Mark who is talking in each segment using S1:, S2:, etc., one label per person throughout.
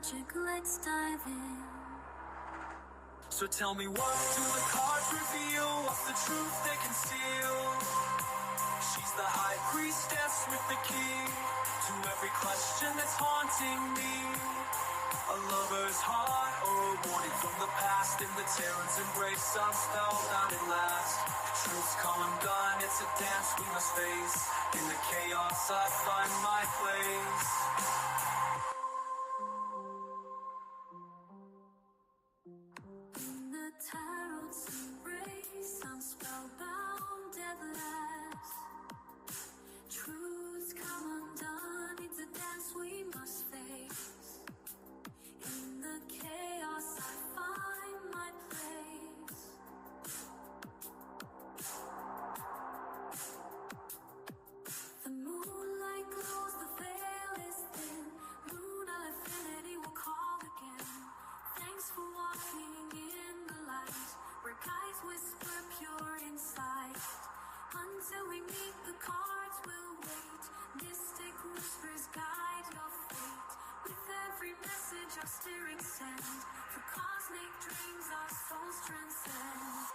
S1: magic, let's dive in.
S2: So tell me, what do the cards reveal? What's the truth they conceal? She's the high priestess with the key to every question that's haunting me. A lover's heart or a warning from the past. In the terror's embrace, I'm spellbound at last. Truth's come undone, it's a dance we must face. In the chaos I find my place.
S1: In the tarot's embrace, I'm spellbound at last. Truth's come undone, it's a dance we must face. In the chaos I find my place. The moonlight glows, the veil is thin. Lunar affinity will call again. Thanks for walking in the light, where guides whisper pure insight. Until we meet, the cards will wait. Mystic whispers guide your fate. With every message our spirits send, for cosmic dreams our souls transcend.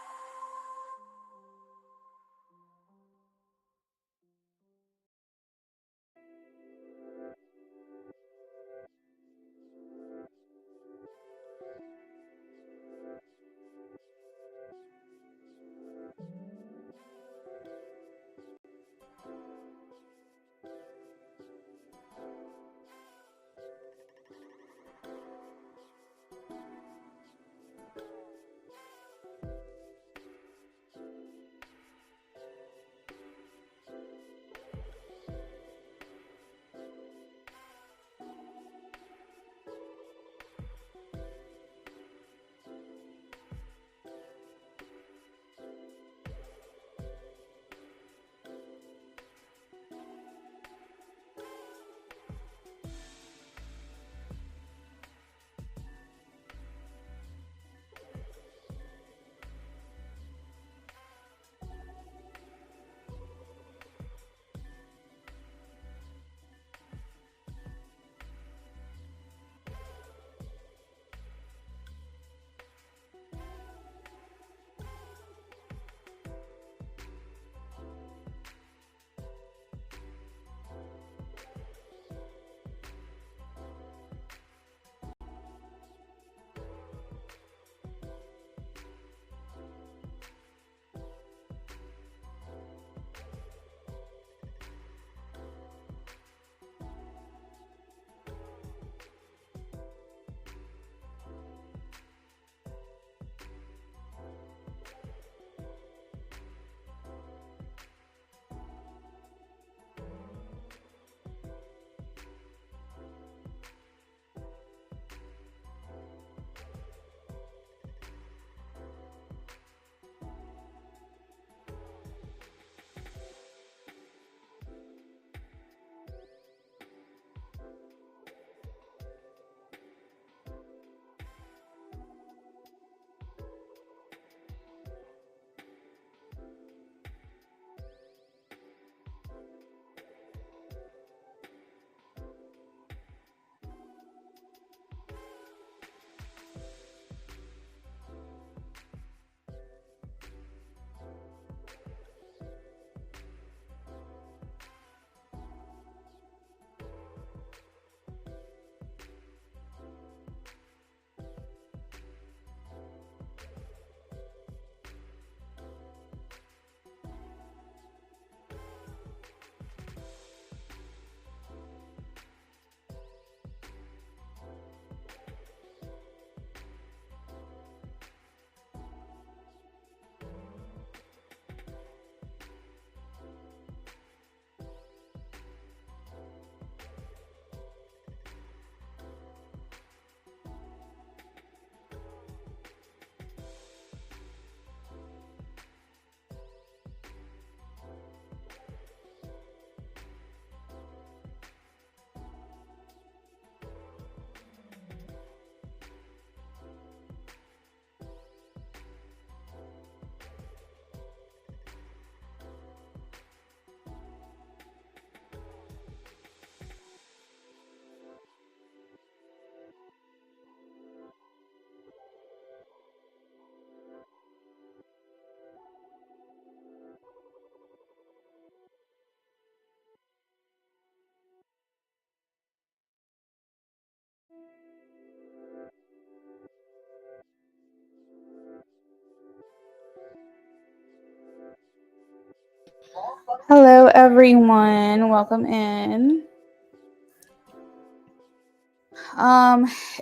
S3: everyone. Welcome in.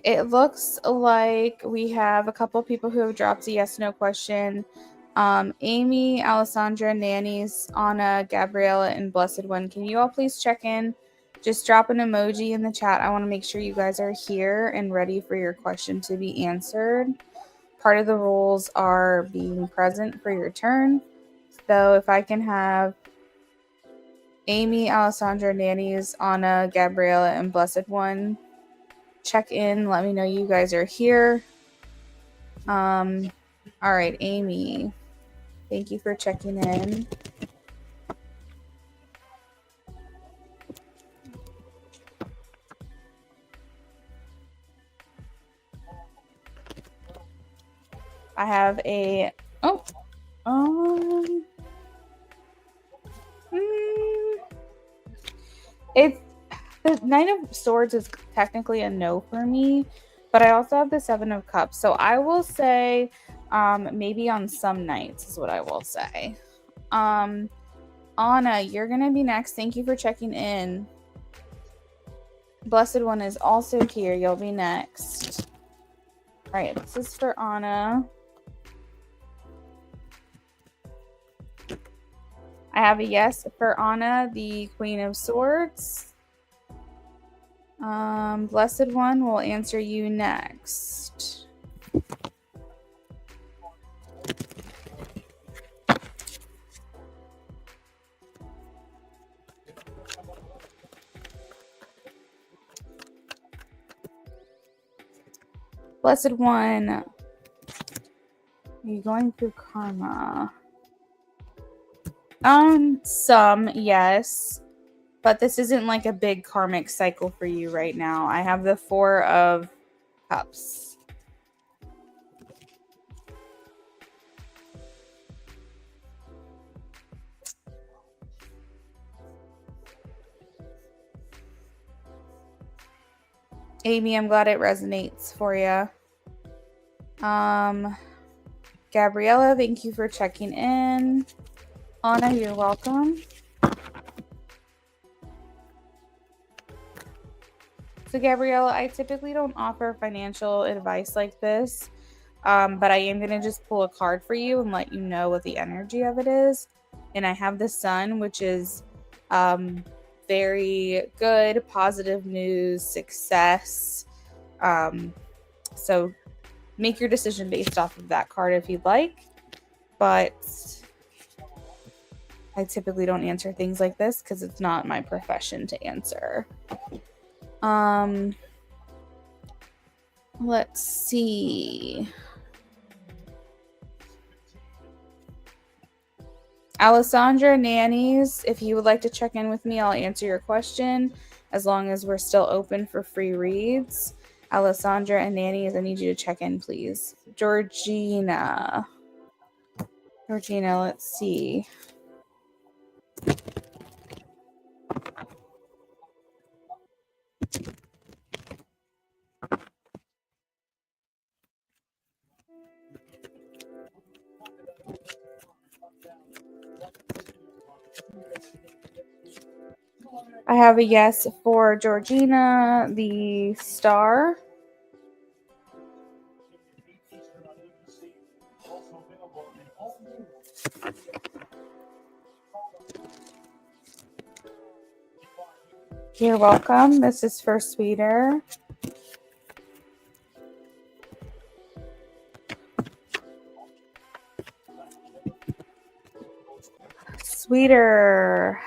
S3: It looks like we have a couple people who have dropped a yes/no question. Amy, Alessandra, Nannies, Anna, Gabriella, and Blessed One. Can you all please check in? Just drop an emoji in the chat. I want to make sure you guys are here and ready for your question to be answered. Part of the rules are being present for your turn. So if I can have Amy, Alessandra, Nannies, Anna, Gabriella, and Blessed One check in. Let me know you guys are here. All right, Amy. Thank you for checking in. I have a it's the Knight of Swords is technically a no for me, but I also have the Seven of Cups. So I will say maybe on some nights is what I will say. Anna, you're gonna be next. Thank you for checking in. Blessed One is also here. You'll be next. All right, this is for Anna. I have a yes for Anna, the Queen of Swords. Blessed One will answer you next. Blessed One, are you going through karma? Some, yes. But this isn't like a big karmic cycle for you right now. I have the Four of Cups. Amy, I'm glad it resonates for you. Gabriella, thank you for checking in. Anna, you're welcome. So Gabriella, I typically don't offer financial advice like this, but I am going to just pull a card for you and let you know what the energy of it is. And I have the Sun, which is very good, positive news, success. So make your decision based off of that card if you'd like. But I typically don't answer things like this because it's not my profession to answer. Let's see. Alessandra, Nannies, if you would like to check in with me, I'll answer your question as long as we're still open for free reads. Alessandra and Nannies, I need you to check in, please. Georgina, let's see. I have a yes for Georgina, the Star. You're welcome. This is for Sweeter. Sweeter.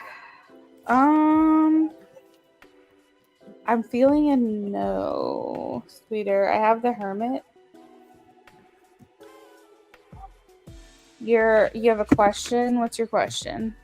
S3: I'm feeling a no. Sweeter. I have the Hermit. You have a question? What's your question?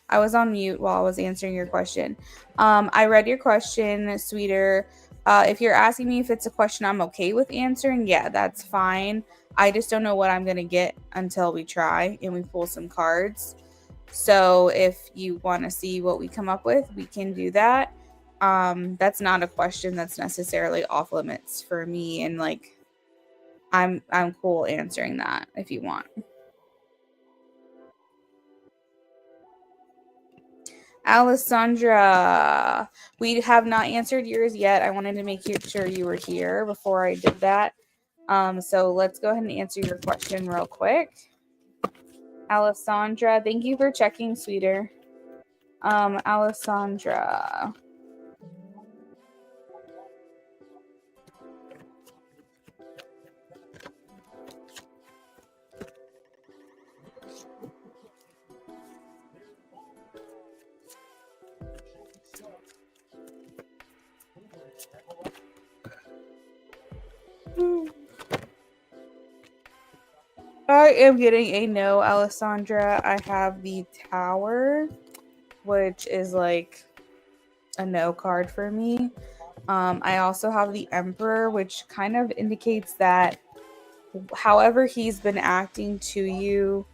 S3: I was on mute while I was answering your question. I read your question, sweeter. If you're asking me if it's a question I'm okay with answering, yeah, that's fine. I just don't know what I'm going to get until we try and we pull some cards. So if you want to see what we come up with, we can do that. That's not a question that's necessarily off limits for me, and like I'm cool answering that if you want. Alessandra, we have not answered yours yet. I wanted to make sure you were here before I did that. So let's go ahead and answer your question real quick. Alessandra, thank you for checking, sweeter. Alessandra. I am getting a no, Alessandra. I have the Tower, which is like a no card for me. I also have the Emperor, which kind of indicates that however he's been acting to you,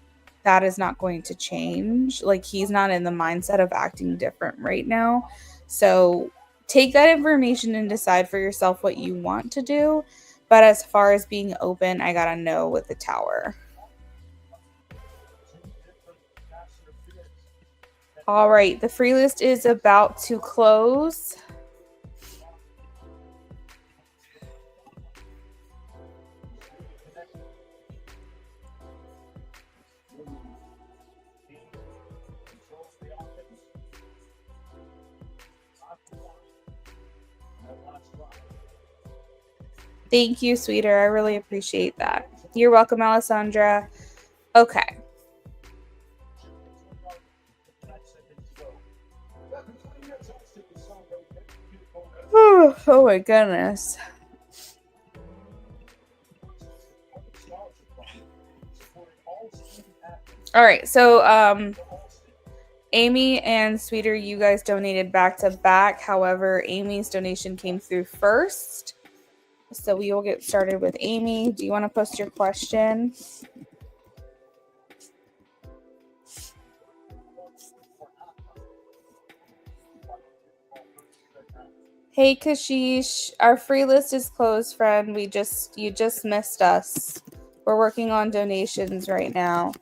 S3: that is not going to change. Like he's not in the mindset of acting different right now. So take that information and decide for yourself what you want to do. But as far as being open, I got a no with the Tower. All right, the free list is about to close. Thank you, sweeter. I really appreciate that. You're welcome, Alessandra. Okay. Oh my goodness. All right, so Amy and Sweeter, you guys donated back to back. However, Amy's donation came through first. So we will get started with Amy. Do you want to post your question? Hey Kashish, our free list is closed, friend. You just missed us. We're working on donations right now.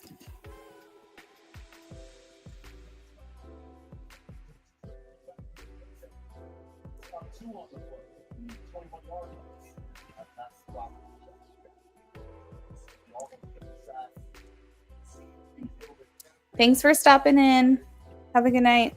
S3: Thanks for stopping in. Have a good night.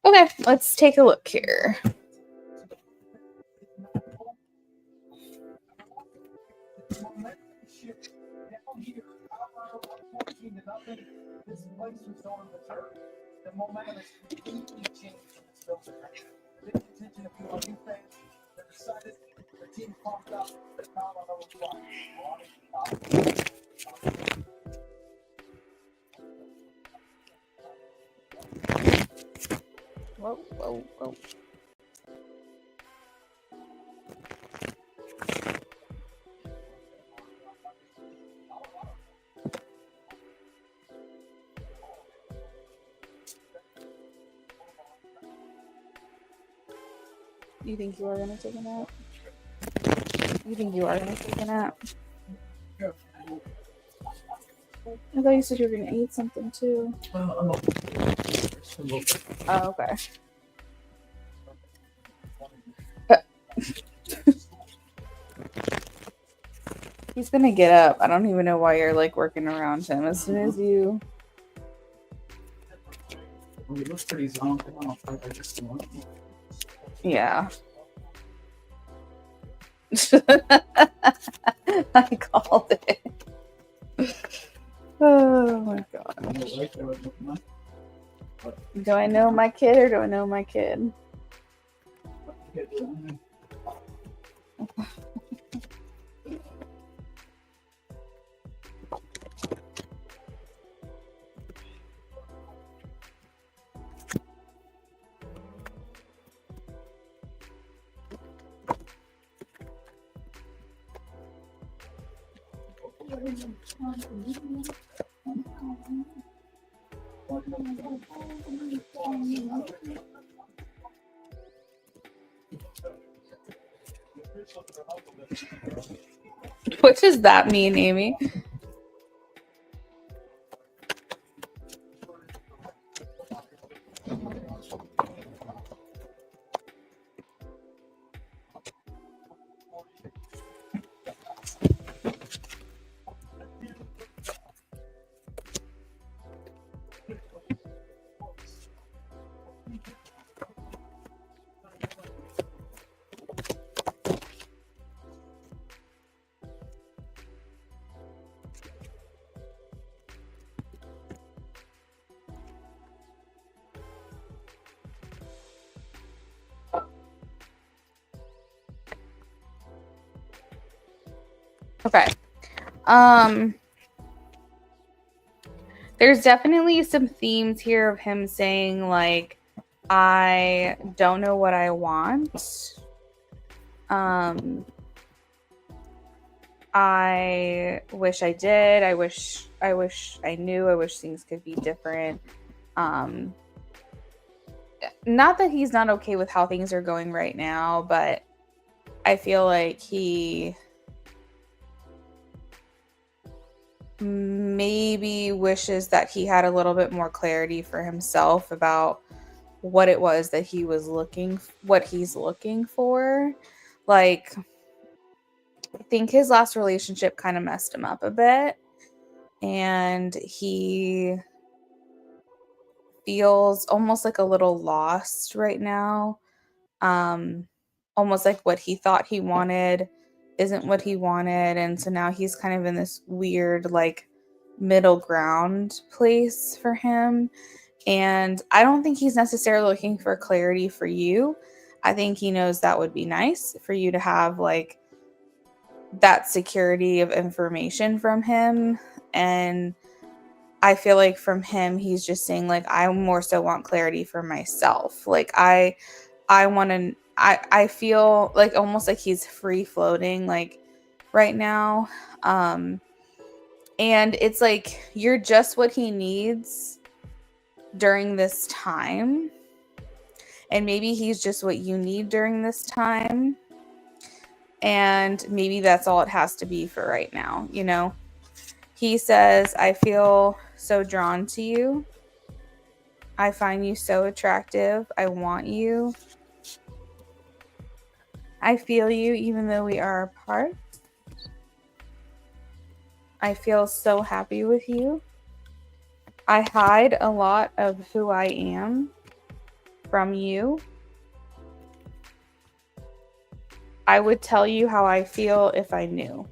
S3: Okay, let's take a look here. Whoa, whoa, whoa. You think you are going to take a nap? You think you are going to take a nap? I thought you said you were going to eat something too. Oh, okay. He's going to get up. I don't even know why you're like working around him. As soon as you...
S2: Well, he looks pretty zoned out. I just
S3: Yeah. I called it. Oh my god. Do I know my kid or do I know my kid? What does that mean, Amy? Okay. There's definitely some themes here of him saying like, I don't know what I want. I wish I did. I wish I knew. I wish things could be different. Not that he's not okay with how things are going right now, but I feel like he maybe wishes that he had a little bit more clarity for himself about what it was that he was what he's looking for. Like, I think his last relationship kind of messed him up a bit, and he feels almost like a little lost right now. Almost like what he thought he wanted isn't what he wanted, and so now he's kind of in this weird like middle ground place for him. And I don't think he's necessarily looking for clarity for you. I think he knows that would be nice for you to have like that security of information from him. And I feel like from him, he's just saying like, I more so want clarity for myself. Like I want to, I feel like almost like he's free floating like right now. And it's like, you're just what he needs during this time. And maybe he's just what you need during this time. And maybe that's all it has to be for right now, you know? He says, I feel so drawn to you. I find you so attractive. I want you. I feel you even though we are apart. I feel so happy with you. I hide a lot of who I am from you. I would tell you how I feel if I knew.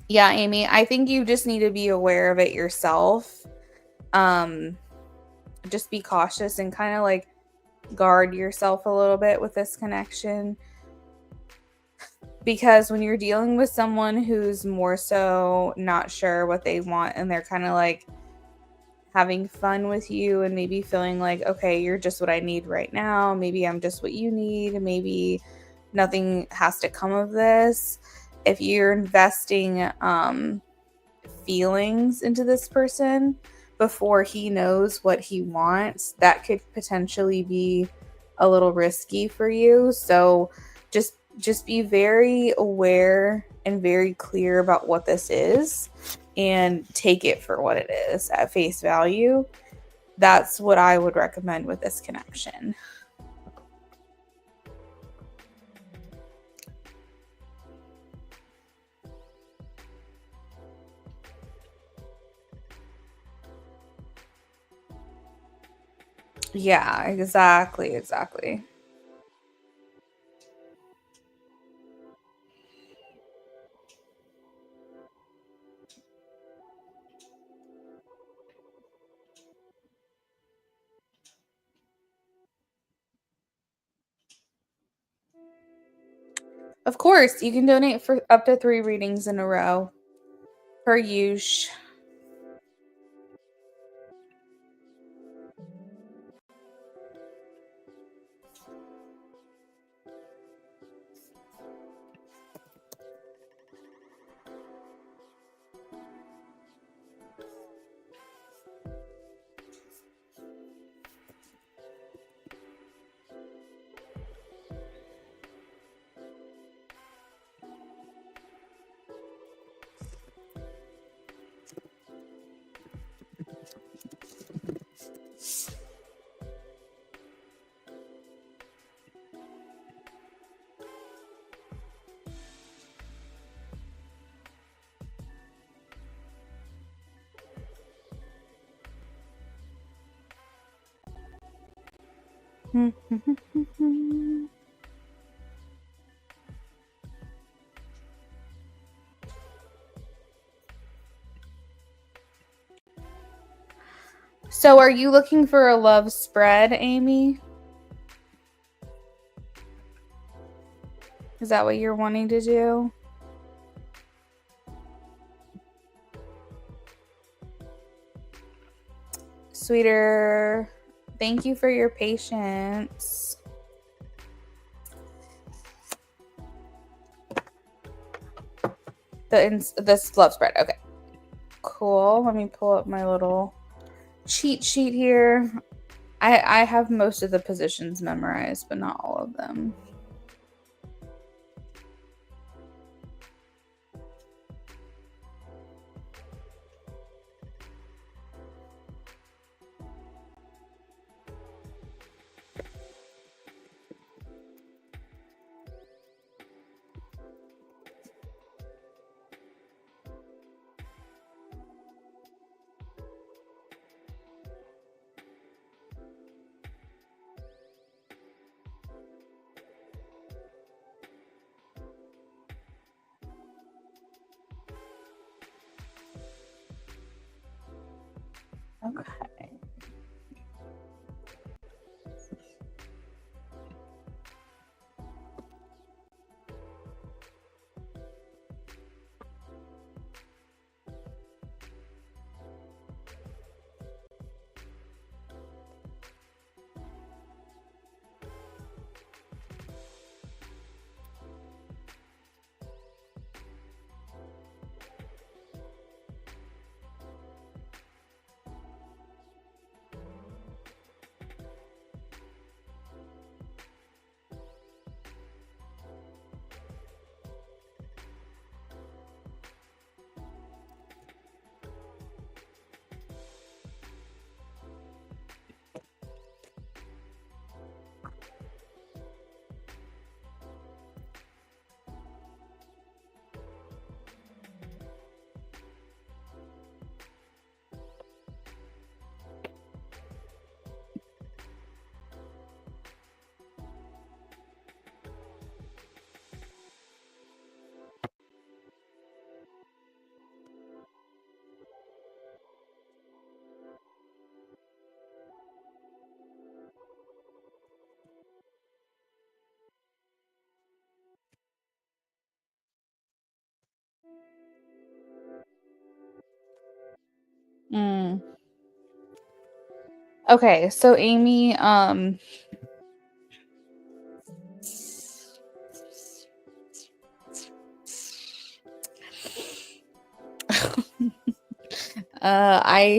S3: Yeah, Amy, I think you just need to be aware of it yourself. Um, just be cautious and kind of like guard yourself a little bit with this connection. Because when you're dealing with someone who's more so not sure what they want and they're kind of like having fun with you and maybe feeling like, okay, you're just what I need right now. Maybe I'm just what you need. Maybe nothing has to come of this. If you're investing feelings into this person before he knows what he wants, that could potentially be a little risky for you. So just be very aware and very clear about what this is and take it for what it is at face value. That's what I would recommend with this connection. Yeah, exactly. Of course, you can donate for up to 3 readings in a row per use. So, are you looking for a love spread, Amy? Is that what you're wanting to do? Sweeter, thank you for your patience. This love spread. Okay. Cool. Let me pull up my little cheat sheet here. I have most of the positions memorized, but not all of them. Okay. Okay, so Amy, I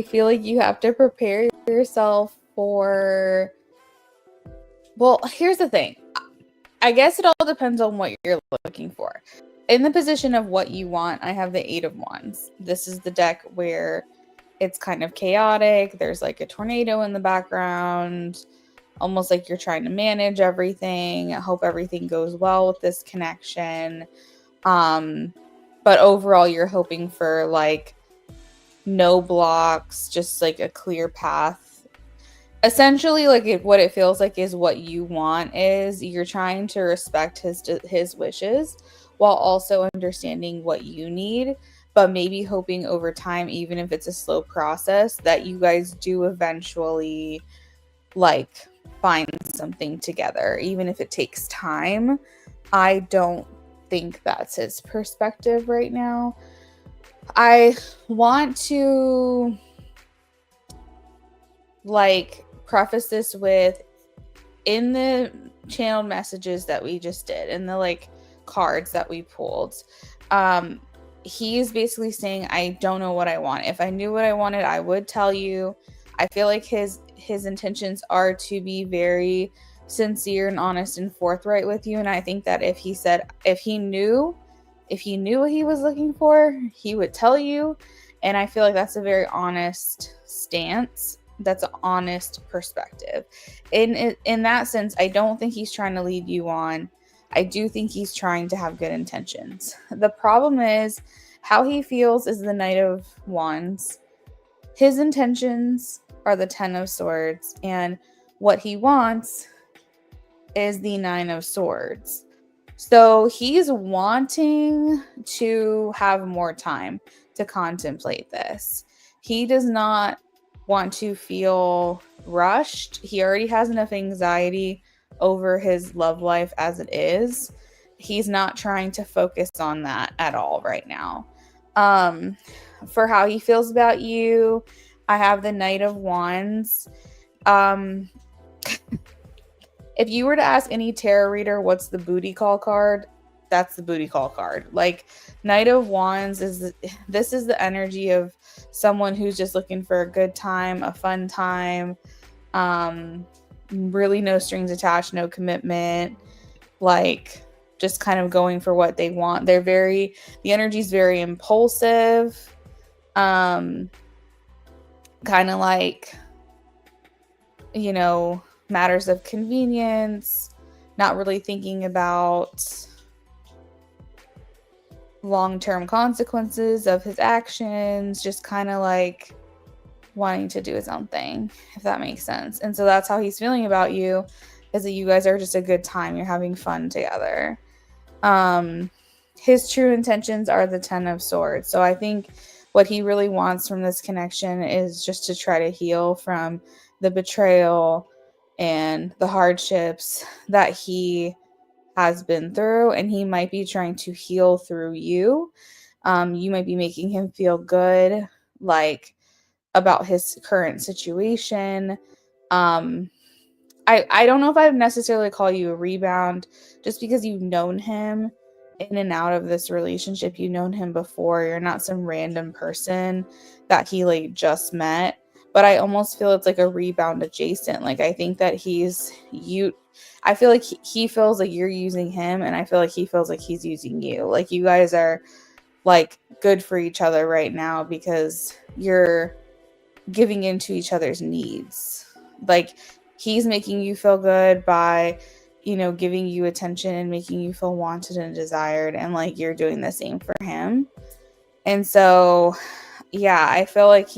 S3: feel like you have to prepare yourself for. Well, here's the thing. I guess it all depends on what you're looking for. In the position of what you want, I have the Eight of Wands. This is the deck where it's kind of chaotic. There's like a tornado in the background, almost like you're trying to manage everything. I hope everything goes well with this connection. But overall, you're hoping for like no blocks, just like a clear path. Essentially, like what it feels like is what you want is you're trying to respect his wishes while also understanding what you need, but maybe hoping over time, even if it's a slow process, that you guys do eventually like find something together, even if it takes time. I don't think that's his perspective right now. I want to like preface this with, in the channeled messages that we just did, in the like cards that we pulled, he's basically saying, I don't know what I want. If I knew what I wanted, I would tell you. I feel like his intentions are to be very sincere and honest and forthright with you, and I think that if he knew what he was looking for, he would tell you. And I feel like that's a very honest stance. That's an honest perspective. In that sense, I don't think he's trying to lead you on. I do think he's trying to have good intentions. The problem is how he feels is the Knight of Wands. His intentions are the Ten of Swords, and what he wants is the Nine of Swords. So he's wanting to have more time to contemplate this. He does not want to feel rushed. He already has enough anxiety over his love life as it is. He's not trying to focus on that at all right now. For how he feels about you, I have the Knight of Wands. Um, if you were to ask any tarot reader what's the booty call card, that's the booty call card. Like, Knight of Wands this is the energy of someone who's just looking for a good time, a fun time. Really no strings attached, no commitment, like just kind of going for what they want. The energy's very impulsive. Kind of like, matters of convenience, not really thinking about long-term consequences of his actions, just kind of like wanting to do his own thing, if that makes sense. And so that's how he's feeling about you, is that you guys are just a good time. You're having fun together. His true intentions are the 10 of Swords. So I think what he really wants from this connection is just to try to heal from the betrayal and the hardships that he has been through, and he might be trying to heal through you. You might be making him feel good, like, about his current situation. I don't know if I would necessarily call you a rebound, just because you've known him in and out of this relationship. You've known him before. You're not some random person that he like just met. But I almost feel it's like a rebound adjacent. Like, I think that I feel like he feels like you're using him, and I feel like he feels like he's using you. Like, you guys are like good for each other right now because you're giving into each other's needs. Like, he's making you feel good by, giving you attention and making you feel wanted and desired, and like you're doing the same for him. And so, yeah, I feel like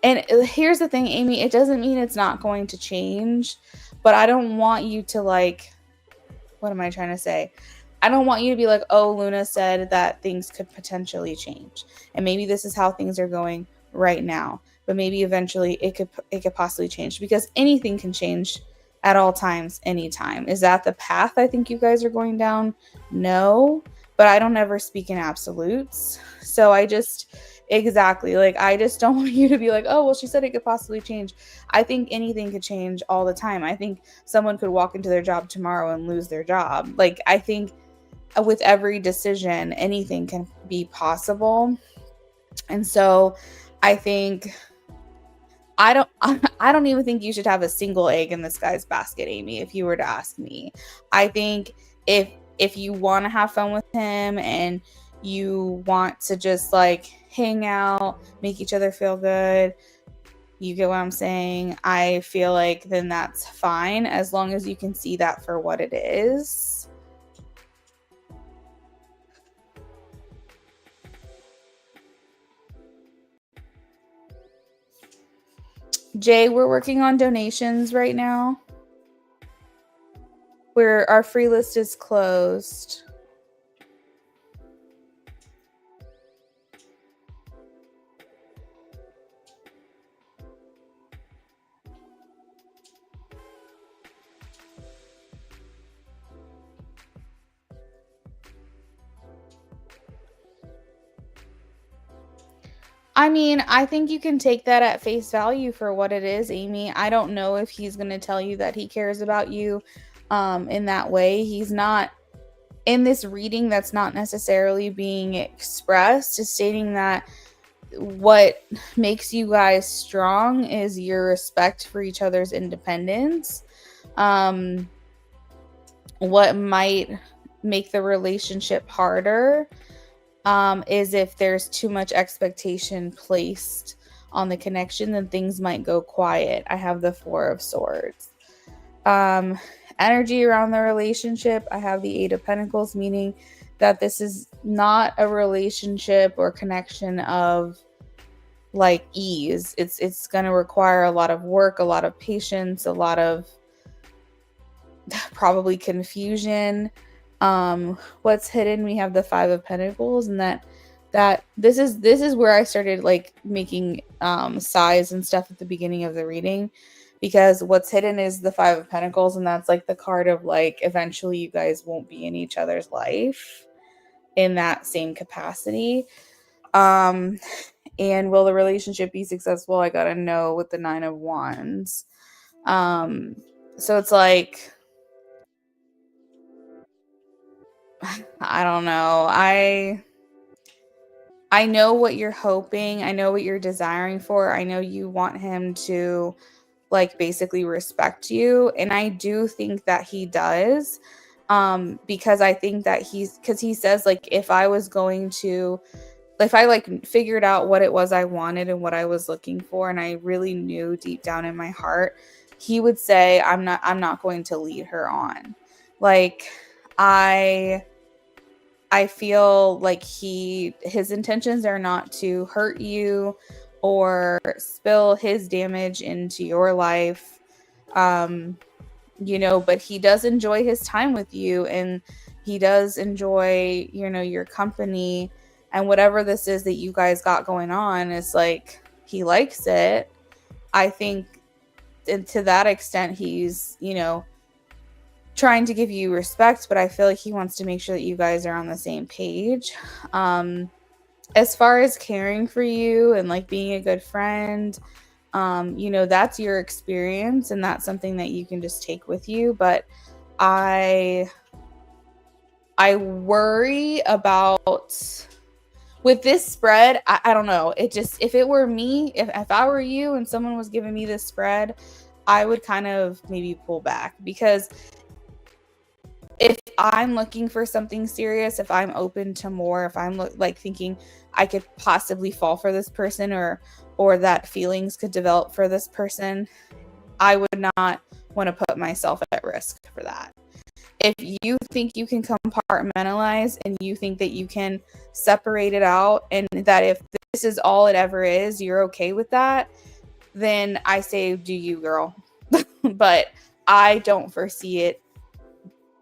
S3: and here's the thing, Amy, it doesn't mean it's not going to change, but I don't want you to like, what am I trying to say? I don't want you to be like, oh, Luna said that things could potentially change, and maybe this is how things are going right now, but maybe eventually it could possibly change, because anything can change at all times, anytime. Is that the path I think you guys are going down? No, but I don't ever speak in absolutes. So I just don't want you to be like, oh, well, she said it could possibly change. I think anything could change all the time. I think someone could walk into their job tomorrow and lose their job. Like, I think with every decision, anything can be possible. And so I think I don't even think you should have a single egg in this guy's basket, Amy, if you were to ask me. I think if you want to have fun with him and you want to just like hang out, make each other feel good, you get what I'm saying? I feel like then that's fine, as long as you can see that for what it is. Jay, we're working on donations right now. Our free list is closed. I mean, I think you can take that at face value for what it is, Amy. I don't know if he's going to tell you that he cares about you in that way. He's not in this reading. That's not necessarily being expressed. Is stating that what makes you guys strong is your respect for each other's independence. What might make the relationship harder is if there's too much expectation placed on the connection, then things might go quiet. I have the Four of Swords. Energy around the relationship, I have the Eight of Pentacles, meaning that this is not a relationship or connection of like ease. It's going to require a lot of work, a lot of patience, a lot of probably confusion. What's hidden, we have the Five of Pentacles, and that this is where I started like making sighs and stuff at the beginning of the reading, because what's hidden is the Five of Pentacles, and that's like the card of like eventually you guys won't be in each other's life in that same capacity. And will the relationship be successful? I got a no with the 9 of Wands. So it's like, I don't know. I know what you're hoping. I know what you're desiring for. I know you want him to like basically respect you, and I do think that he does. Because I think that because he says like if I like figured out what it was I wanted and what I was looking for, and I really knew deep down in my heart, he would say I'm not going to lead her on. Like I feel like his intentions are not to hurt you or spill his damage into your life. But he does enjoy his time with you, and he does enjoy, your company, and whatever this is that you guys got going on is like he likes it. I think, and to that extent he's, trying to give you respect, but I feel like he wants to make sure that you guys are on the same page. As far as caring for you and like being a good friend, that's your experience, and that's something that you can just take with you. But I worry about with this spread. I don't know. It just, if it were me, if I were you and someone was giving me this spread, I would kind of maybe pull back, because if I'm looking for something serious, if I'm open to more, if I'm like thinking I could possibly fall for this person, or that feelings could develop for this person, I would not want to put myself at risk for that. If you think you can compartmentalize and you think that you can separate it out, and that if this is all it ever is, you're okay with that, then I say do you, girl. But I don't foresee it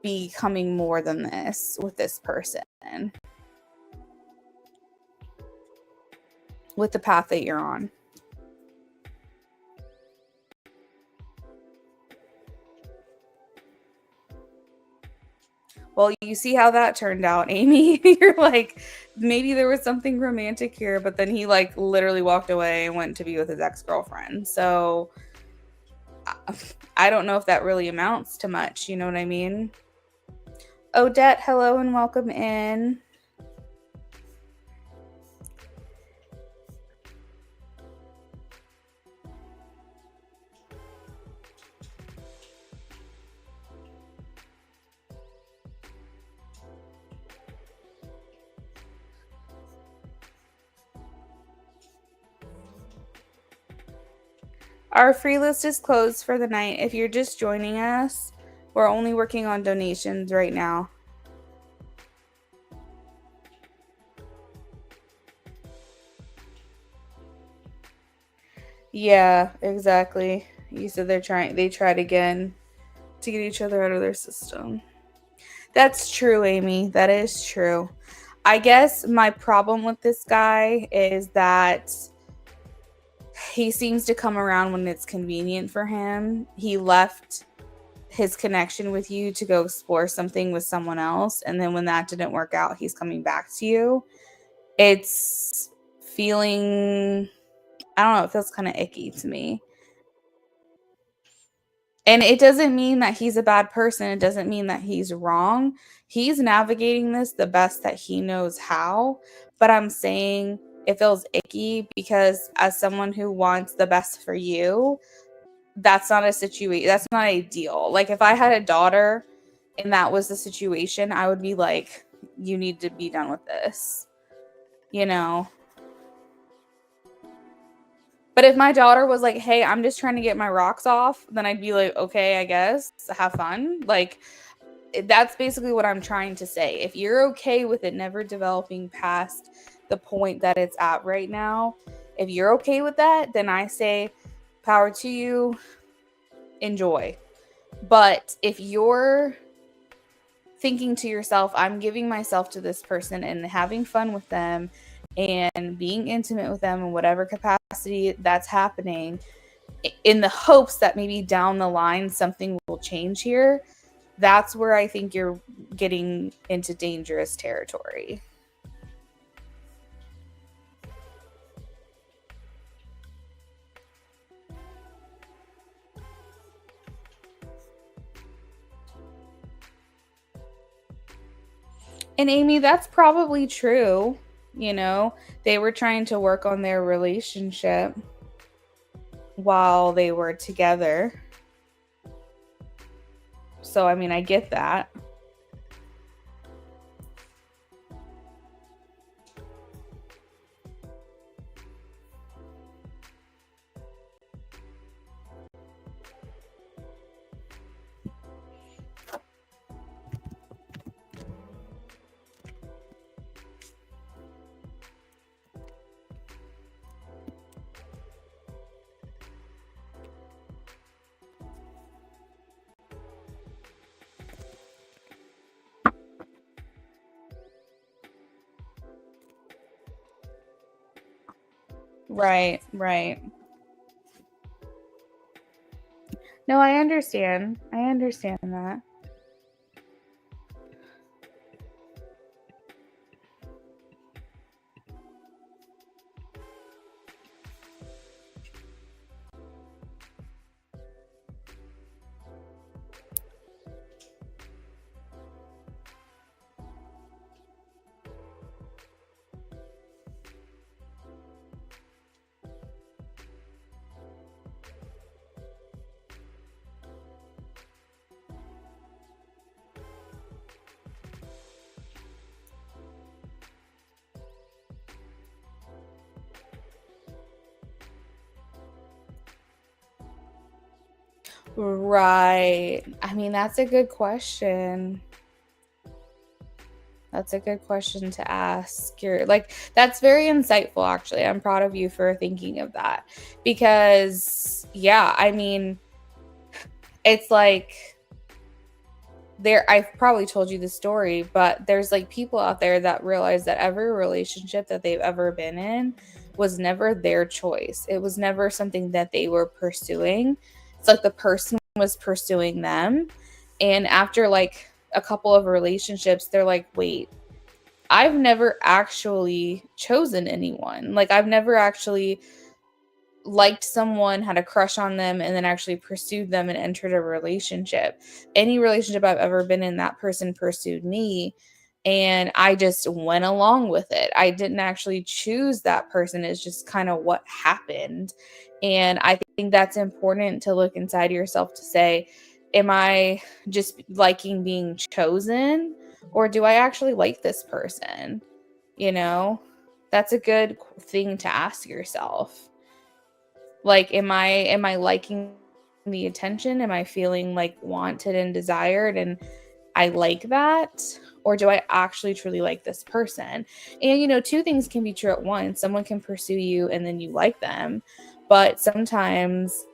S3: becoming more than this with this person, with the path that you're on. Well, you see how that turned out, Amy. You're like, maybe there was something romantic here, but then he like literally walked away and went to be with his ex-girlfriend. So I don't know if that really amounts to much. You know what I mean? Odette, hello and welcome in. Our free list is closed for the night. If you're just joining us, we're only working on donations right now. Yeah, exactly. You said they tried again to get each other out of their system. That's true, Amy. That is true. I guess my problem with this guy is that he seems to come around when it's convenient for him. He left his connection with you to go explore something with someone else, and then when that didn't work out, he's coming back to you. It's feeling, I don't know, it feels kind of icky to me. And it doesn't mean that he's a bad person. It doesn't mean that he's wrong. He's navigating this the best that he knows how. But I'm saying it feels icky because as someone who wants the best for you, that's not a situation. That's not ideal. Like if I had a daughter and that was the situation, I would be like, you need to be done with this, you know? But if my daughter was like, hey, I'm just trying to get my rocks off, then I'd be like, okay, I guess, have fun. Like, that's basically what I'm trying to say. If you're okay with it never developing past the point that it's at right now, if you're okay with that, then I say power to you, enjoy. But if you're thinking to yourself, I'm giving myself to this person and having fun with them and being intimate with them in whatever capacity that's happening, in the hopes that maybe down the line something will change here, that's where I think you're getting into dangerous territory. And Amy, that's probably true. You know, they were trying to work on their relationship while they were together. So, I mean, I get that. Right, right. No, I understand. I understand that. Right. I mean, that's a good question. That's a good question to ask. You're like, that's very insightful, actually. I'm proud of you for thinking of that. Because, yeah, I mean, it's like I've probably told you the story, but there's like people out there that realize that every relationship that they've ever been in was never their choice. It was never something that they were pursuing. It's like the person was pursuing them. And after like a couple of relationships, they're like, wait, I've never actually chosen anyone. Like, I've never actually liked someone, had a crush on them, and then actually pursued them and entered a relationship. Any relationship I've ever been in, that person pursued me. And I just went along with it. I didn't actually choose that person. It's just kind of what happened. And I think that's important to look inside yourself to say, am I just liking being chosen? Or do I actually like this person? You know, that's a good thing to ask yourself. Like, am I liking the attention? Am I feeling like wanted and desired and I like that? Or do I actually truly like this person? And two things can be true at once. Someone can pursue you and then you like them. But sometimes,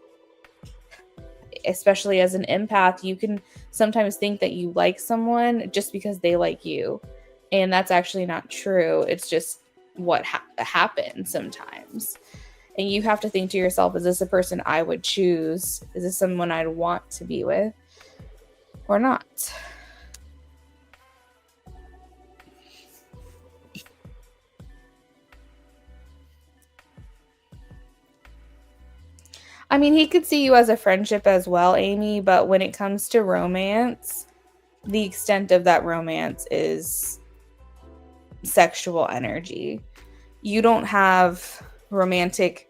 S3: especially as an empath, you can sometimes think that you like someone just because they like you. And that's actually not true. It's just what happens sometimes. And you have to think to yourself, is this a person I would choose? Is this someone I'd want to be with or not? I mean, he could see you as a friendship as well, Amy, but when it comes to romance, the extent of that romance is sexual energy. You don't have romantic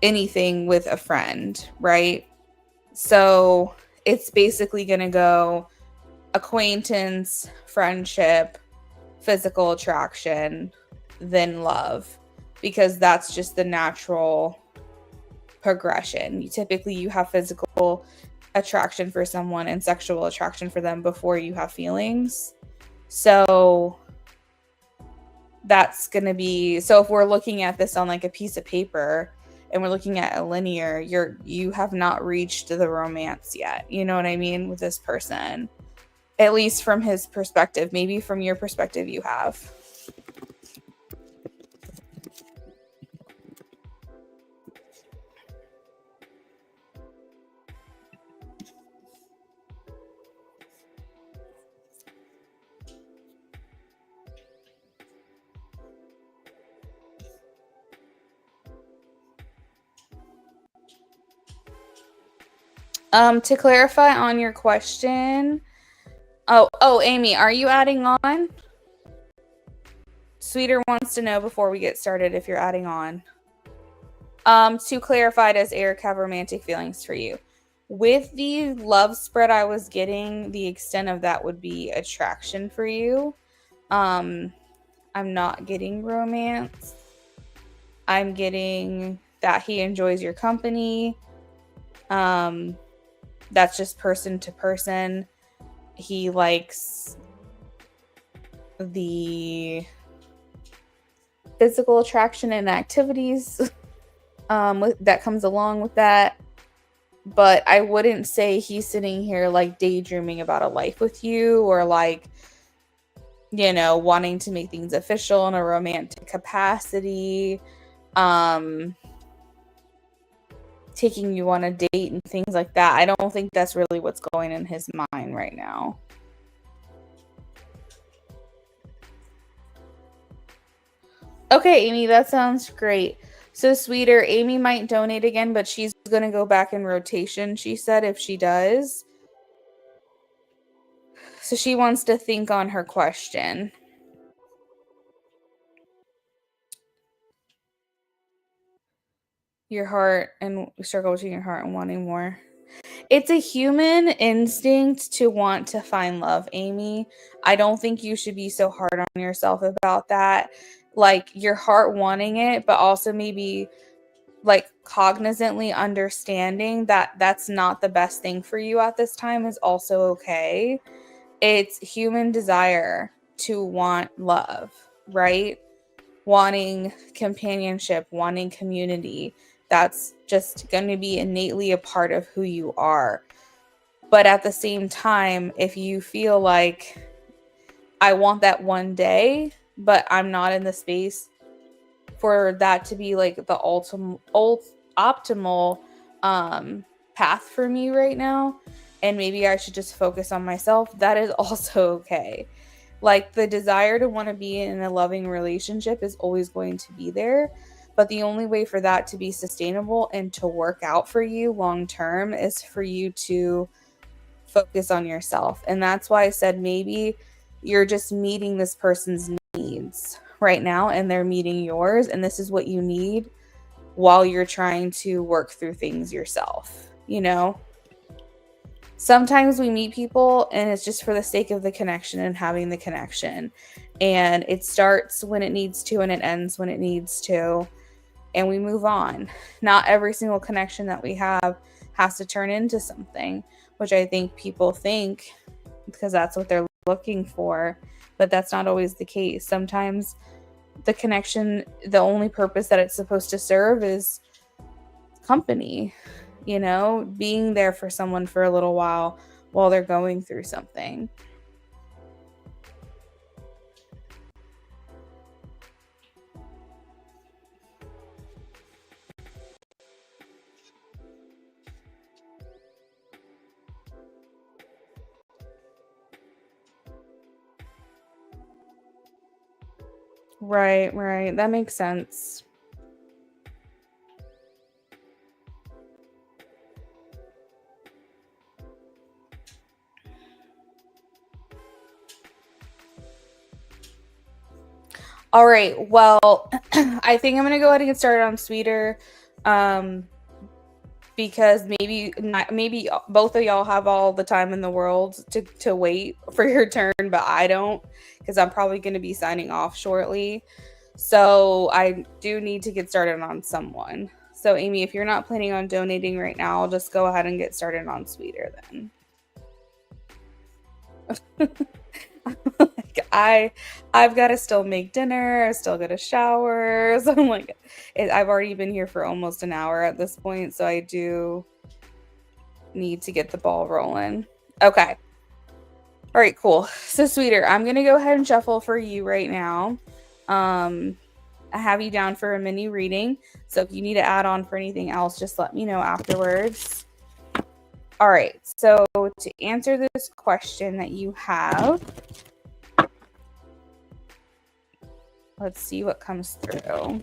S3: anything with a friend, right? So it's basically going to go acquaintance, friendship, physical attraction, then love, because that's just the natural progression. Typically, you have physical attraction for someone and sexual attraction for them before you have feelings. So that's going to be, so if we're looking at this on like a piece of paper and we're looking at a linear, you have not reached the romance yet. You know what I mean? With this person, at least from his perspective. Maybe from your perspective you have. To clarify on your question, oh, Amy, are you adding on? Sweeter wants to know before we get started if you're adding on. To clarify, does Eric have romantic feelings for you? With the love spread I was getting, the extent of that would be attraction for you. I'm not getting romance. I'm getting that he enjoys your company. That's just person to person. He likes the physical attraction and activities that comes along with that. But I wouldn't say he's sitting here like daydreaming about a life with you, or like, you know, wanting to make things official in a romantic capacity, taking you on a date and things like that. I don't think that's really what's going in his mind right now. Okay, Amy, that sounds great. So, Sweeter, Amy might donate again, but she's going to go back in rotation, she said, if she does. So she wants to think on her question. Your heart and struggle between your heart and wanting more. It's a human instinct to want to find love, Amy. I don't think you should be so hard on yourself about that. Like, your heart wanting it, but also maybe like cognizantly understanding that that's not the best thing for you at this time is also okay. It's human desire to want love, right? Wanting companionship, wanting community. That's just going to be innately a part of who you are. But at the same time, if you feel like I want that one day, but I'm not in the space for that to be like the optimal path for me right now, and maybe I should just focus on myself, that is also okay. Like, the desire to want to be in a loving relationship is always going to be there, but the only way for that to be sustainable and to work out for you long term is for you to focus on yourself. And that's why I said maybe you're just meeting this person's needs right now and they're meeting yours, and this is what you need while you're trying to work through things yourself. You know, sometimes we meet people and it's just for the sake of the connection and having the connection, and it starts when it needs to and it ends when it needs to, and we move on. Not every single connection that we have has to turn into something, which I think people think because that's what they're looking for, but that's not always the case. Sometimes the connection, the only purpose that it's supposed to serve is company, you know, being there for someone for a little while they're going through something. Right. That makes sense. All right. Well, I think I'm going to go ahead and get started on Sweeter. Because maybe both of y'all have all the time in the world to wait for your turn, but I don't, because I'm probably going to be signing off shortly. So I do need to get started on someone. So Amy, if you're not planning on donating right now, I'll just go ahead and get started on Sweeter then. Like, I've got to still make dinner. I still got to shower. So I'm like, I've already been here for almost an hour at this point, so I do need to get the ball rolling. Okay. All right, cool. So Sweeter, I'm gonna go ahead and shuffle for you right now. I have you down for a mini reading, so if you need to add on for anything else, just let me know afterwards. All right, so to answer this question that you have, let's see what comes through.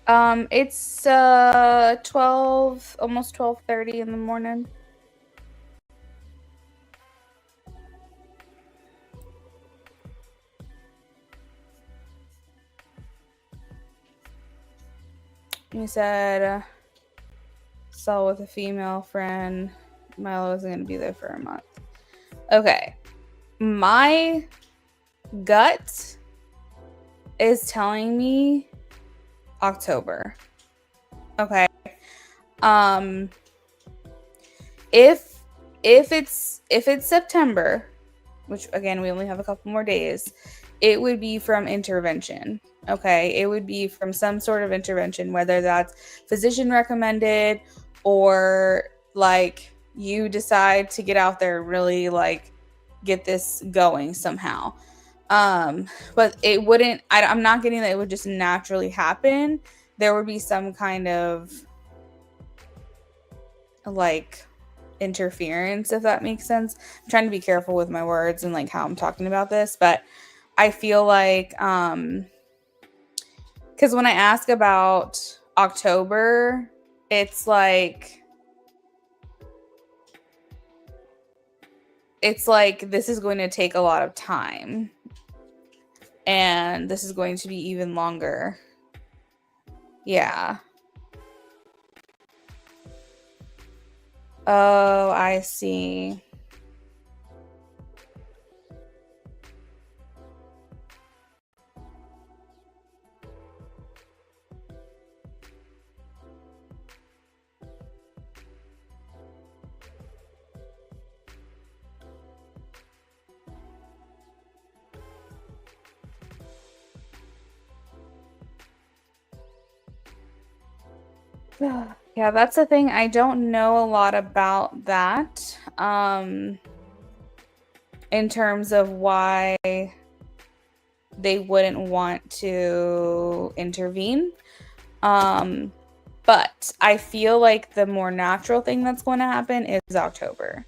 S3: It's 12, almost 12:30 in the morning. You said saw with a female friend. Milo isn't gonna be there for a month. Okay. My gut is telling me October. Okay. If it's September, which again we only have a couple more days, it would be from intervention. Okay, it would be from some sort of intervention, whether that's physician recommended or like you decide to get out there and really like get this going somehow. But it wouldn't. I'm not getting that it would just naturally happen. There would be some kind of like interference, if that makes sense. I'm trying to be careful with my words and like how I'm talking about this, but I feel like because when I ask about October, it's like this is going to take a lot of time and this is going to be even longer. Yeah. Oh, I see. Yeah, that's the thing. I don't know a lot about that. In terms of why they wouldn't want to intervene. But I feel like the more natural thing that's going to happen is October.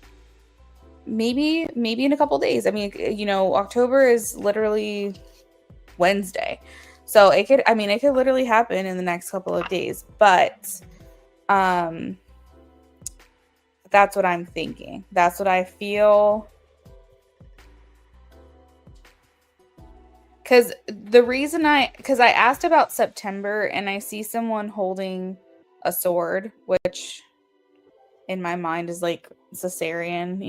S3: Maybe in a couple days. I mean, October is literally Wednesday. So it could literally happen in the next couple of days, but that's what I'm thinking. That's what I feel. Because I asked about September and I see someone holding a sword, which in my mind is like cesarean,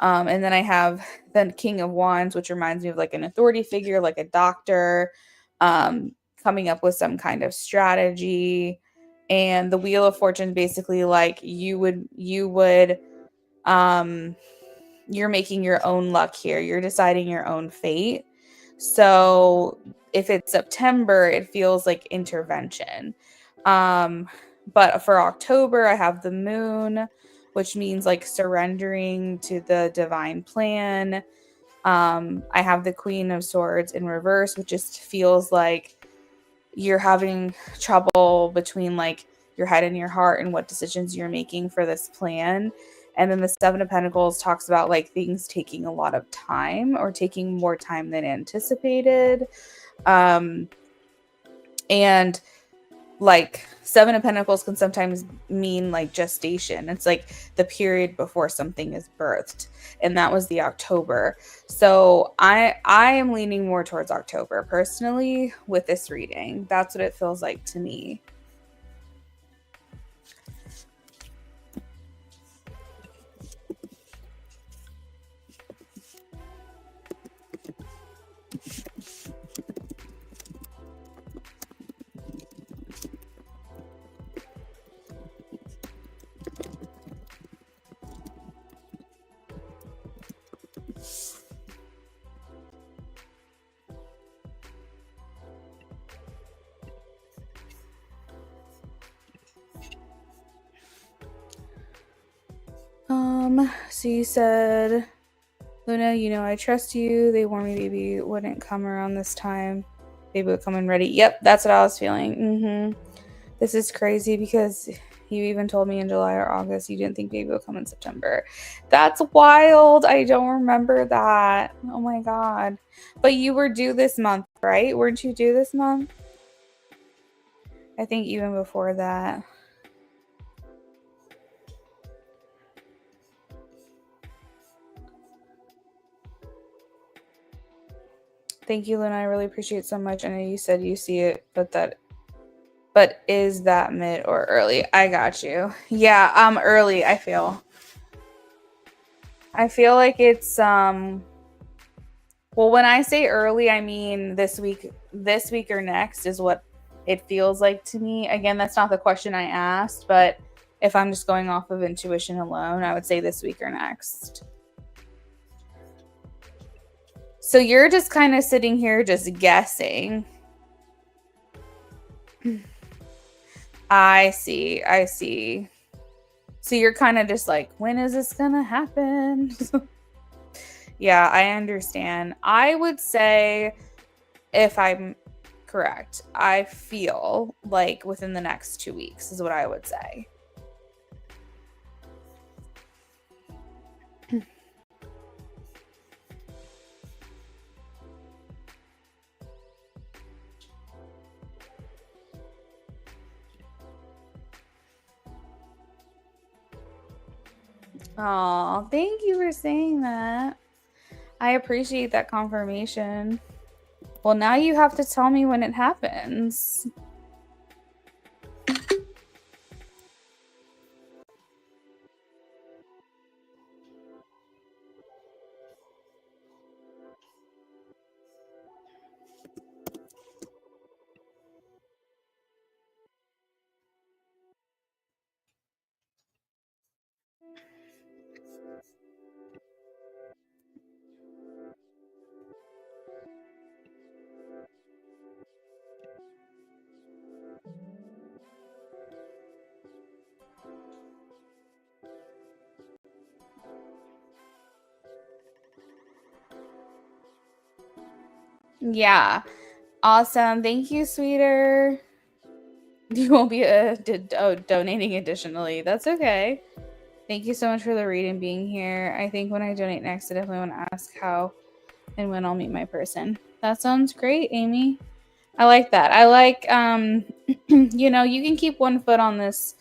S3: and then I have the King of Wands, which reminds me of like an authority figure, like a doctor, coming up with some kind of strategy. And the Wheel of Fortune, basically like you're making your own luck here. You're deciding your own fate. So if it's September, it feels like intervention. But for October, I have the moon, which means like surrendering to the divine plan. I have the Queen of Swords in reverse, which just feels like you're having trouble between like your head and your heart and what decisions you're making for this plan. And then the Seven of Pentacles talks about like things taking a lot of time or taking more time than anticipated. And like Seven of Pentacles can sometimes mean like gestation. It's like the period before something is birthed. And that was the October. So I am leaning more towards October personally with this reading. That's what it feels like to me. So you said, Luna, I trust you. They warned me baby wouldn't come around this time. Baby would come in ready. Yep, that's what I was feeling. This is crazy because you even told me in July or August you didn't think baby would come in September. That's wild. I don't remember that. Oh my God. But you were due this month, right? Weren't you due this month? I think even before that. Thank you, Luna. I really appreciate it so much. I know you said you see it, but is that mid or early? I got you. Yeah, early, I feel. I feel like it's well, when I say early, I mean this week or next is what it feels like to me. Again, that's not the question I asked, but if I'm just going off of intuition alone, I would say this week or next. So you're just kind of sitting here just guessing. I see. So you're kind of just like, when is this gonna happen? Yeah, I understand. I would say, if I'm correct, I feel like within the next 2 weeks is what I would say. Oh, thank you for saying that. I appreciate that confirmation. Well, now you have to tell me when it happens. Yeah. Awesome. Thank you, sweeter. You won't be donating additionally. That's okay. Thank you so much for the read and being here. I think when I donate next, I definitely want to ask how and when I'll meet my person. That sounds great, Amy. I like that. I like, you can keep one foot on this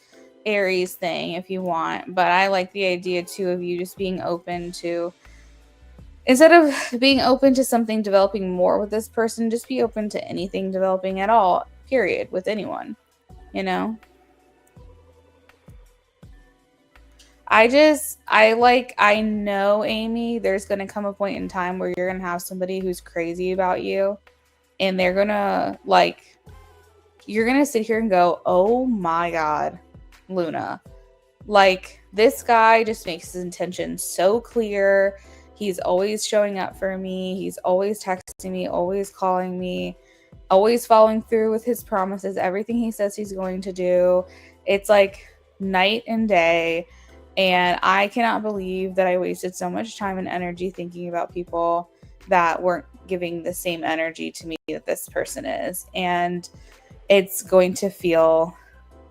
S3: Aries thing if you want, but I like the idea too of you just being open to, instead of being open to something developing more with this person, just be open to anything developing at all, period, with anyone, you know? I know, Amy, there's going to come a point in time where you're going to have somebody who's crazy about you and they're going to you're going to sit here and go, oh my God, Luna. Like, this guy just makes his intentions so clear. He's always showing up for me. He's always texting me, always calling me, always following through with his promises, everything he says he's going to do. It's like night and day. And I cannot believe that I wasted so much time and energy thinking about people that weren't giving the same energy to me that this person is. And it's going to feel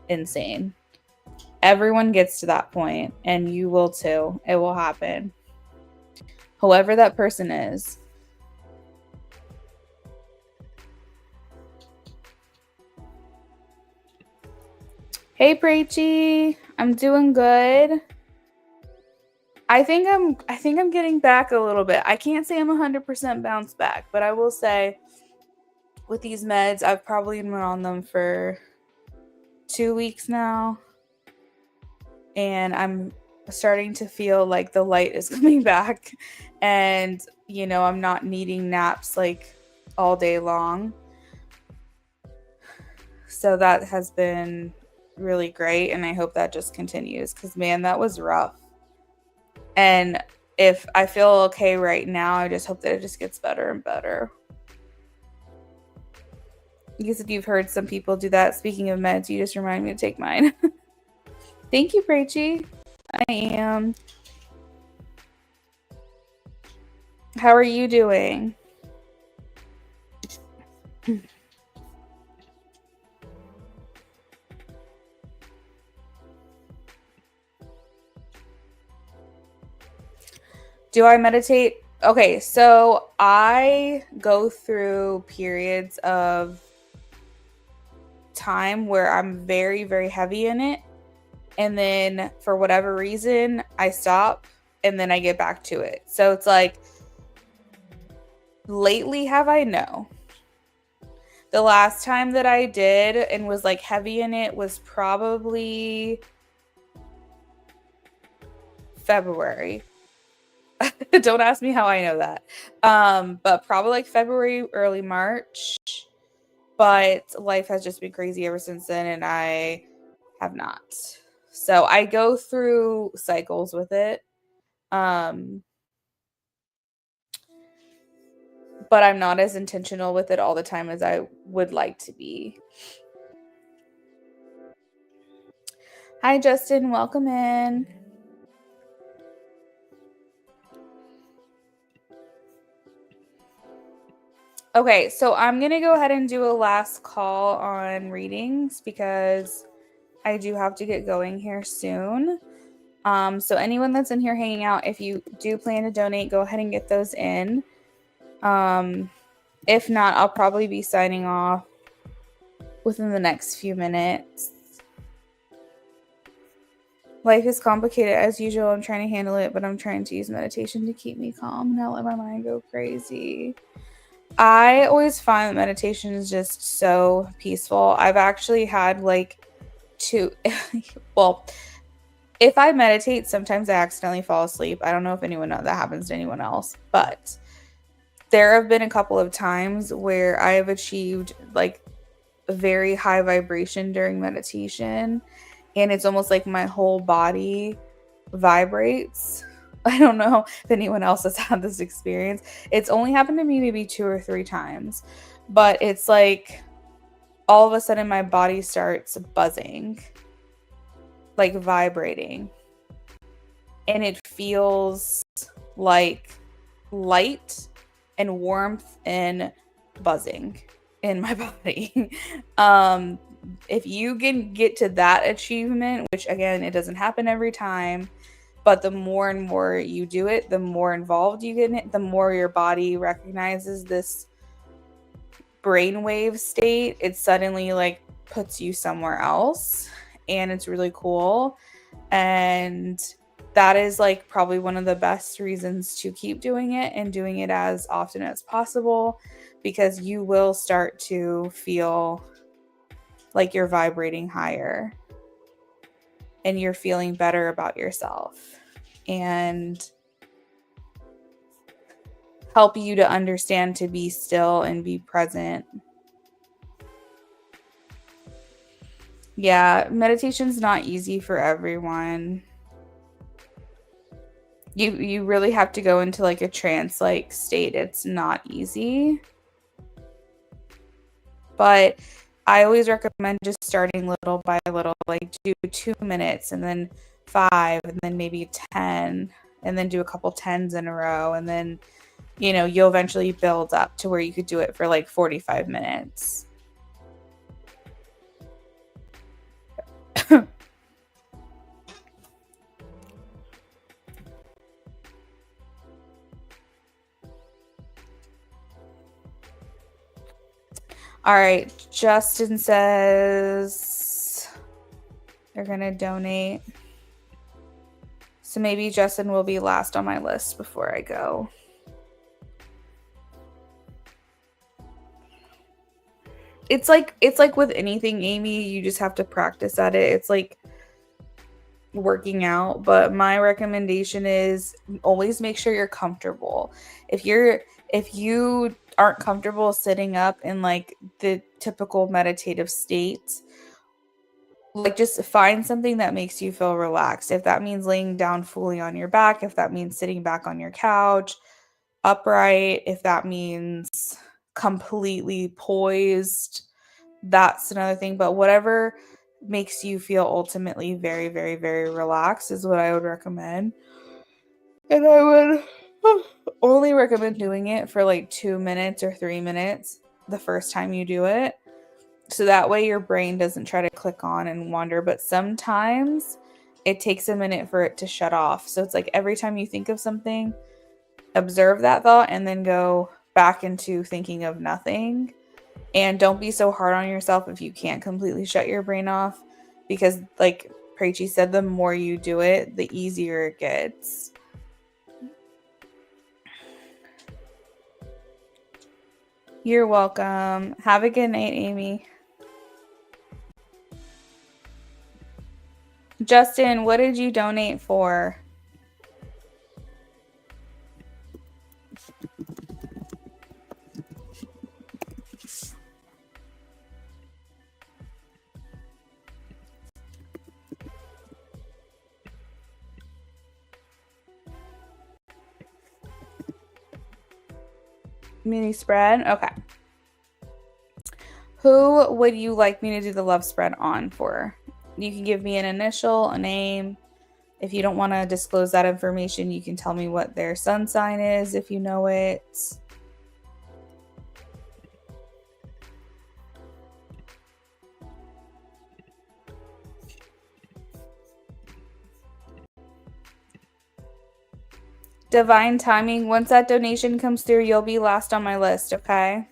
S3: insane. Everyone gets to that point, and you will too. It will happen. Whoever that person is. Hey, Preachy. I'm doing good. I think I'm getting back a little bit. I can't say I'm 100% bounced back, but I will say with these meds, I've probably been on them for 2 weeks now. And I'm starting to feel like the light is coming back, and I'm not needing naps like all day long. So that has been really great, and I hope that just continues, because man, that was rough. And if I feel okay right now, I just hope that it just gets better and better. You said you've heard some people do that. Speaking of meds, you just remind me to take mine. Thank you, Preachy. I am. How are you doing? Do I meditate? Okay, so I go through periods of time where I'm very, very heavy in it. And then for whatever reason, I stop and then I get back to it. So it's like, lately have I? No. The last time that I did and was like heavy in it was probably February. Don't ask me how I know that. But probably like February, early March. But life has just been crazy ever since then, and I have not. So I go through cycles with it. But I'm not as intentional with it all the time as I would like to be. Hi, Justin. Welcome in. Okay, so I'm going to go ahead and do a last call on readings because I do have to get going here soon. So anyone that's in here hanging out, if you do plan to donate, go ahead and get those in. If not, I'll probably be signing off within the next few minutes. Life is complicated as usual. I'm trying to handle it, but I'm trying to use meditation to keep me calm, not let my mind go crazy. I always find that meditation is just so peaceful. I've actually had like well, if I meditate, sometimes I accidentally fall asleep. I don't know if anyone knows that happens to anyone else, but there have been a couple of times where I have achieved like a very high vibration during meditation, and it's almost like my whole body vibrates. I don't know if anyone else has had this experience. It's only happened to me maybe 2 or 3 times, but it's like all of a sudden my body starts buzzing, like vibrating, and it feels like light and warmth and buzzing in my body. If you can get to that achievement, which again, it doesn't happen every time, but the more and more you do it, the more involved you get in it, the more your body recognizes this brainwave state. It suddenly like puts you somewhere else, and it's really cool. And that is like probably one of the best reasons to keep doing it and doing it as often as possible, because you will start to feel like you're vibrating higher and you're feeling better about yourself, and help you to understand to be still and be present. Yeah, meditation's not easy for everyone. You really have to go into like a trance like state. It's not easy. But I always recommend just starting little by little, like do 2 minutes and then 5 and then maybe 10 and then do a couple 10s in a row, and then you'll eventually build up to where you could do it for like 45 minutes. All right, Justin says they're going to donate. So maybe Justin will be last on my list before I go. It's like with anything, Amy, you just have to practice at it. It's like working out, but my recommendation is always make sure you're comfortable. If you aren't comfortable sitting up in like the typical meditative state, like just find something that makes you feel relaxed. If that means laying down fully on your back, if that means sitting back on your couch upright, if that means completely poised, that's another thing. But whatever makes you feel ultimately very, very, very relaxed is what I would recommend. And I would only recommend doing it for like 2 minutes or 3 minutes the first time you do it. So that way your brain doesn't try to click on and wander. But sometimes it takes a minute for it to shut off. So it's like every time you think of something, observe that thought and then go back into thinking of nothing. And don't be so hard on yourself if you can't completely shut your brain off, because like Preachy said, the more you do it, the easier it gets. You're welcome. Have a good night, Amy. Justin, what did you donate for? Mini spread? Okay. Who would you like me to do the love spread on for? You can give me an initial, a name. If you don't want to disclose that information, you can tell me what their sun sign is if you know it. Divine timing. Once that donation comes through, you'll be last on my list, okay?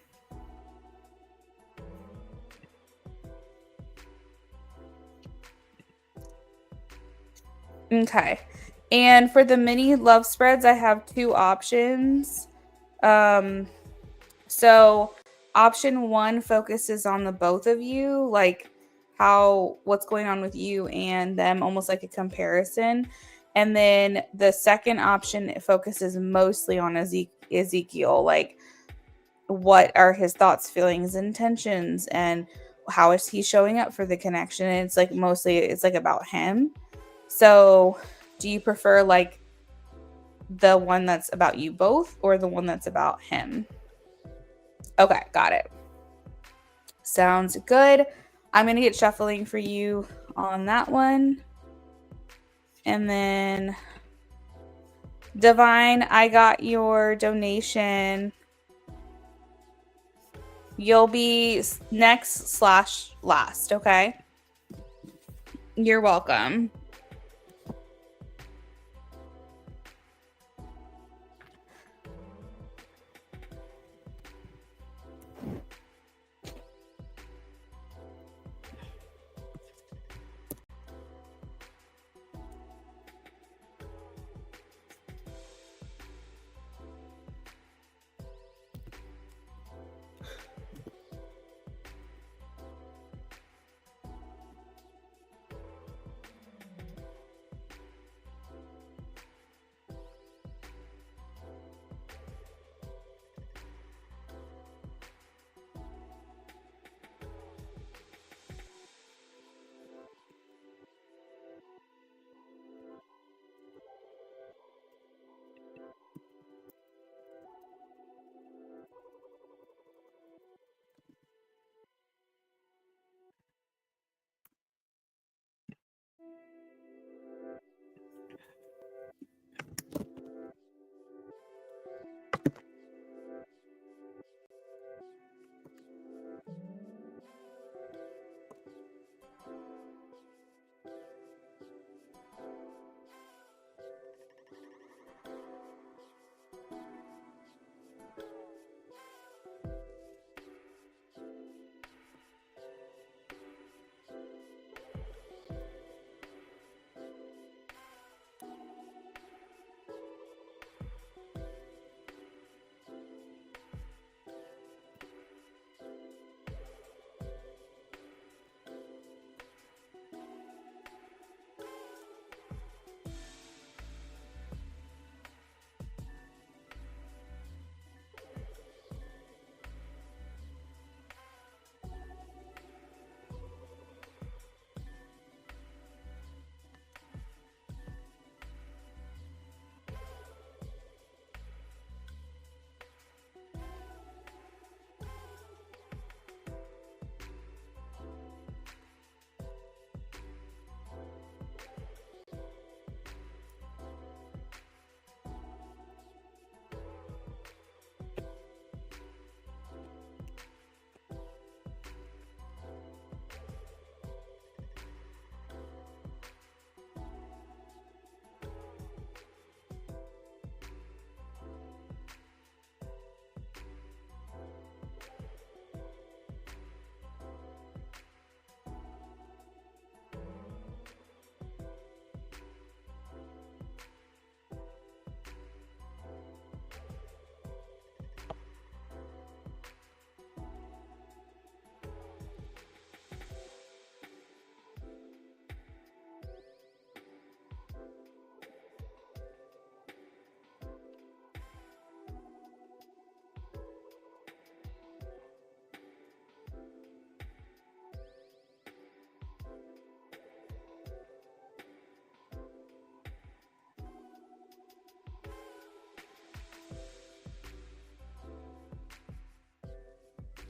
S3: Okay. And for the mini love spreads, I have two options. So option one focuses on the both of you, like what's going on with you and them, almost like a comparison. And then the second option, it focuses mostly on Ezekiel, like what are his thoughts, feelings, intentions, and how is he showing up for the connection. And it's like mostly it's like about him. So do you prefer like the one that's about you both or the one that's about him? Okay, got it. Sounds good. I'm going to get shuffling for you on that one. And then Divine, I got your donation. You'll be next/last, okay? You're welcome.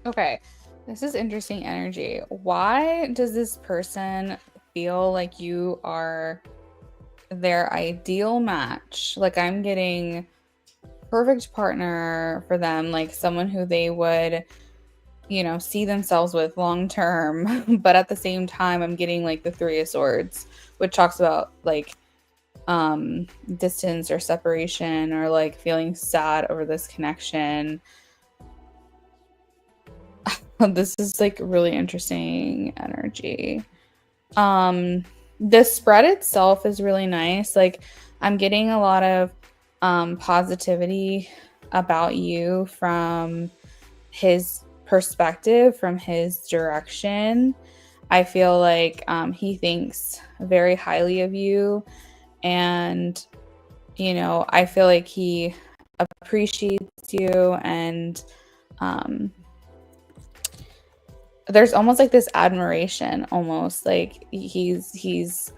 S3: Okay, this is interesting energy. Why does this person feel like you are their ideal match? Like, I'm getting perfect partner for them, like someone who they would, see themselves with long term. But at the same time, I'm getting like the Three of Swords, which talks about like distance or separation or like feeling sad over this connection. This is like really interesting energy. The spread itself is really nice. Like, I'm getting a lot of positivity about you from his perspective, from his direction. I feel like he thinks very highly of you, and I feel like he appreciates you, and um there's almost like this admiration, almost like he's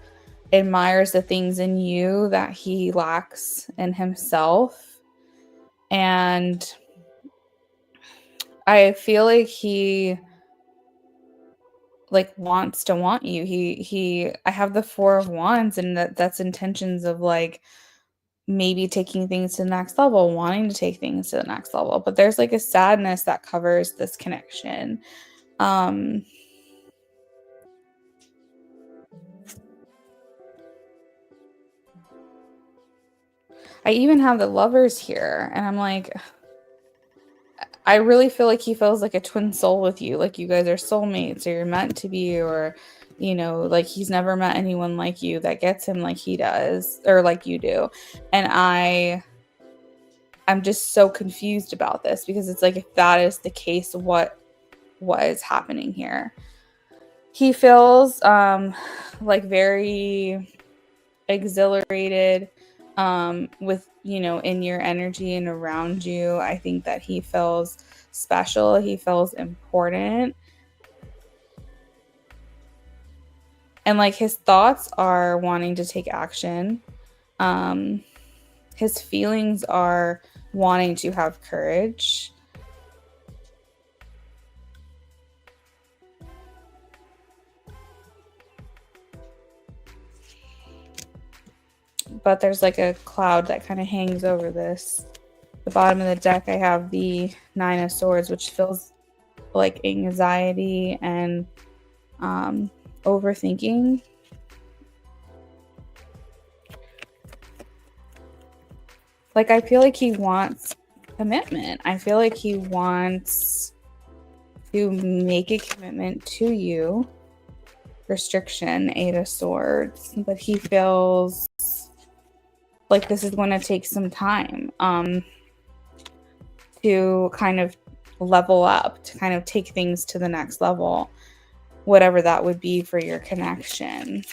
S3: admires the things in you that he lacks in himself. And I feel like he like wants to want you. I have the Four of Wands, and that's intentions of like maybe taking things to the next level, wanting to take things to the next level. But there's like a sadness that covers this connection. Um I even have the Lovers here, and I'm like, I really feel like he feels like a twin soul with you. Like, you guys are soulmates, or you're meant to be, or like he's never met anyone like you that gets him like he does, or like you do. And I'm just so confused about this, because it's like, if that is the case, what is happening here? He feels like very exhilarated with in your energy and around you. I think that he feels special, he feels important, and like his thoughts are wanting to take action. His feelings are wanting to have courage. But there's like a cloud that kind of hangs over this. The bottom of the deck, I have the Nine of Swords, which feels like anxiety and overthinking. Like, I feel like he wants commitment. I feel like he wants to make a commitment to you. Restriction, Eight of Swords. But he feels like this is going to take some time to kind of level up, to kind of take things to the next level, whatever that would be for your connection.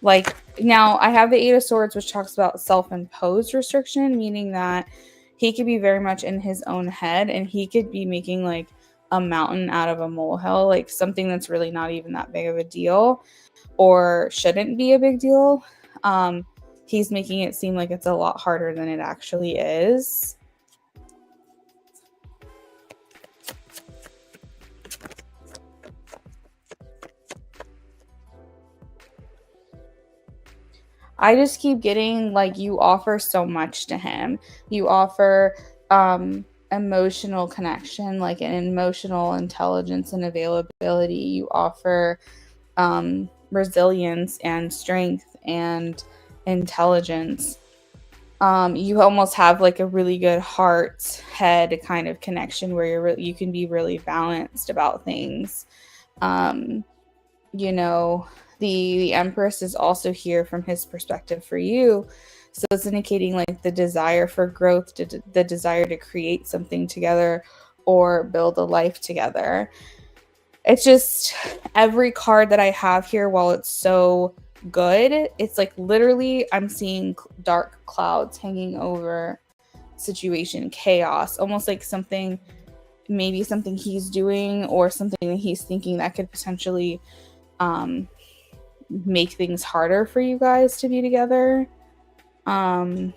S3: Like, now I have the Eight of Swords, which talks about self-imposed restriction, meaning that he could be very much in his own head, and he could be making like a mountain out of a molehill, like something that's really not even that big of a deal, or shouldn't be a big deal. He's making it seem like it's a lot harder than it actually is. I just keep getting like, you offer so much to him. You offer emotional connection, like an emotional intelligence and availability. You offer resilience and strength and intelligence. You almost have like a really good heart head kind of connection, where you can be really balanced about things. You know, the Empress is also here from his perspective for you. So it's indicating like the desire for growth, the desire to create something together or build a life together. It's just, every card that I have here, while it's so good, it's like literally I'm seeing dark clouds hanging over situation, chaos, almost like something, maybe something he's doing or something that he's thinking that could potentially make things harder for you guys to be together. I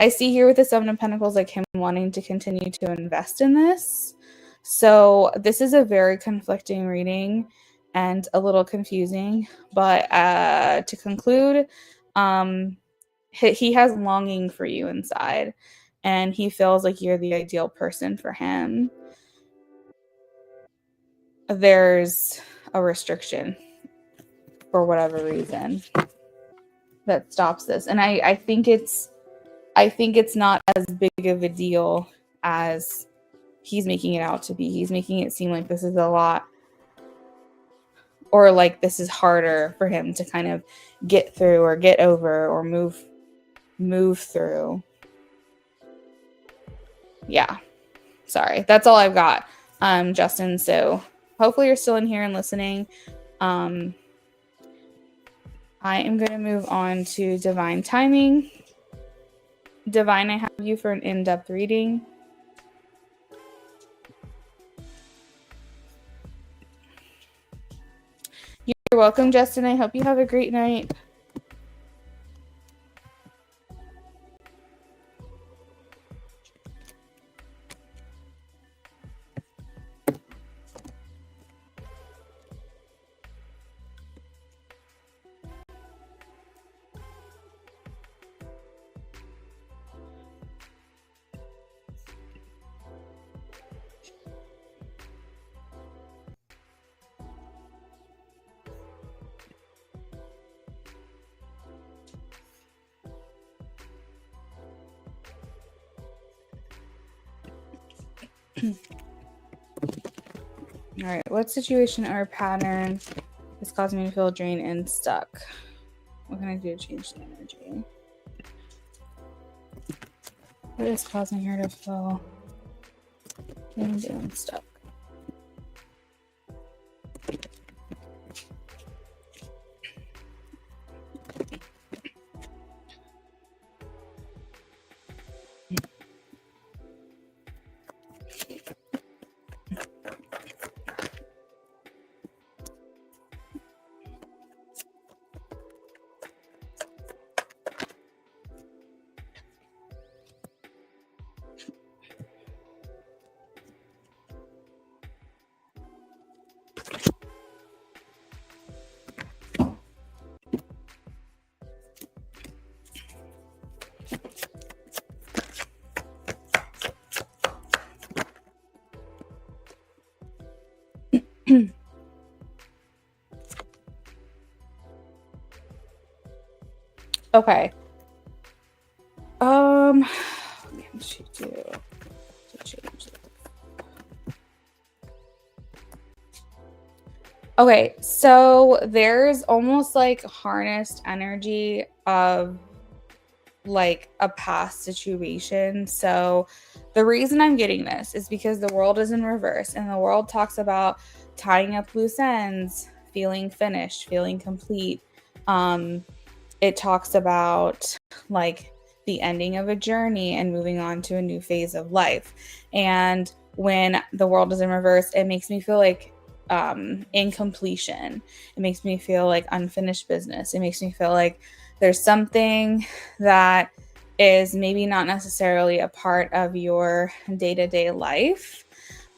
S3: see here with the Seven of Pentacles, like him wanting to continue to invest in this. So this is a very conflicting reading and a little confusing, but to conclude, he has longing for you inside, and he feels like you're the ideal person for him. There's a restriction for whatever reason that stops this, and I think it's not as big of a deal as he's making it out to be. He's making it seem like this is a lot, or like this is harder for him to kind of get through or get over or move through. Yeah. Sorry. That's all I've got, Justin. So hopefully you're still in here and listening. I am going to move on to divine timing. Divine, I have you for an in-depth reading. You're welcome, Justin. I hope you have a great night. All right, what situation or pattern is causing me to feel drained and stuck? What can I do to change the energy? What is causing her to feel drained and stuck? Okay. What can she do to change it? Okay, so there's almost like harnessed energy of like a past situation. So the reason I'm getting this is because the world is in reverse, and the world talks about tying up loose ends, feeling finished, feeling complete. It talks about like the ending of a journey and moving on to a new phase of life. And when the world is in reverse, it makes me feel like incompletion. It makes me feel like unfinished business. It makes me feel like there's something that is maybe not necessarily a part of your day-to-day life,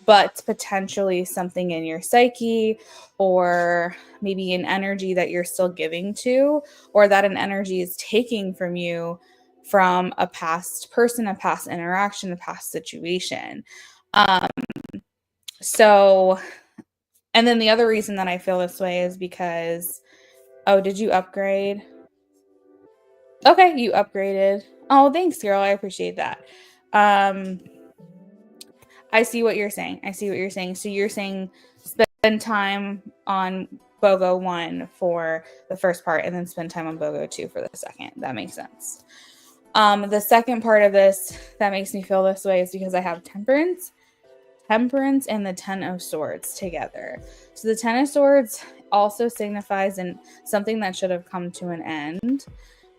S3: but potentially something in your psyche, or maybe an energy that you're still giving to, or that an energy is taking from you from a past person, a past interaction, a past situation. So, and then the other reason that I feel this way is because, oh, did you upgrade? Okay, you upgraded. Oh, thanks, girl. I appreciate that. I see what you're saying. So you're saying spend time on BOGO 1 for the first part, and then spend time on BOGO 2 for the second. That makes sense. The second part of this that makes me feel this way is because I have temperance, and the 10 of swords together. So the 10 of swords also signifies something that should have come to an end.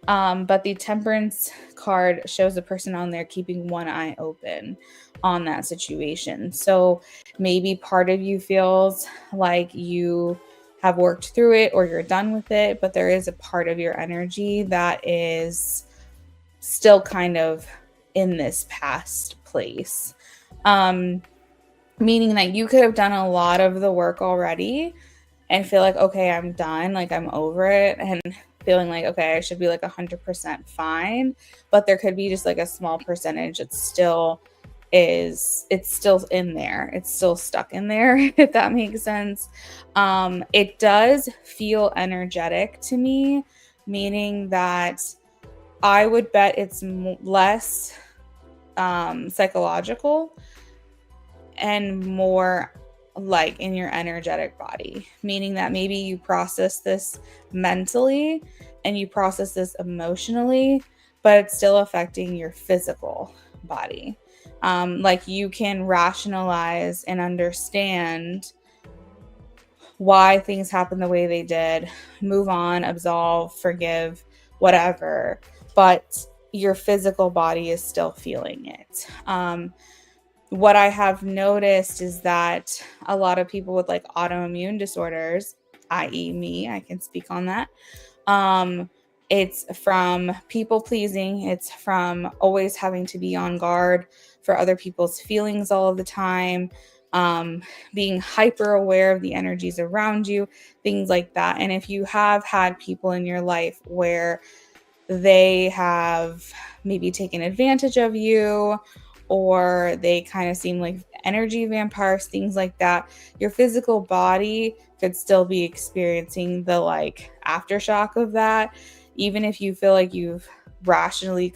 S3: But the temperance card shows the person on there keeping one eye open on that situation. So maybe part of you feels like you have worked through it or you're done with it, but there is a part of your energy that is still kind of in this past place. meaning that you could have done a lot of the work already and feel like, okay, I'm done, like I'm over it, and feeling like, okay, I should be like 100% fine, but there could be just like a small percentage that still it's still in there, it's still stuck in there, if that makes sense. It does feel energetic to me, meaning that I would bet it's less psychological and more like in your energetic body, meaning that maybe you process this mentally and you process this emotionally, but it's still affecting your physical body. Like you can rationalize and understand why things happen the way they did, move on, absolve, forgive, whatever, but your physical body is still feeling it. What I have noticed is that a lot of people with like autoimmune disorders, i.e., me, I can speak on that. Um, it's from people pleasing, it's from always having to be on guard for other people's feelings all of the time, being hyper aware of the energies around you, things like that. And if you have had people in your life where they have maybe taken advantage of you, or they kind of seem like energy vampires, things like that, your physical body could still be experiencing the like aftershock of that. Even if you feel like you've rationally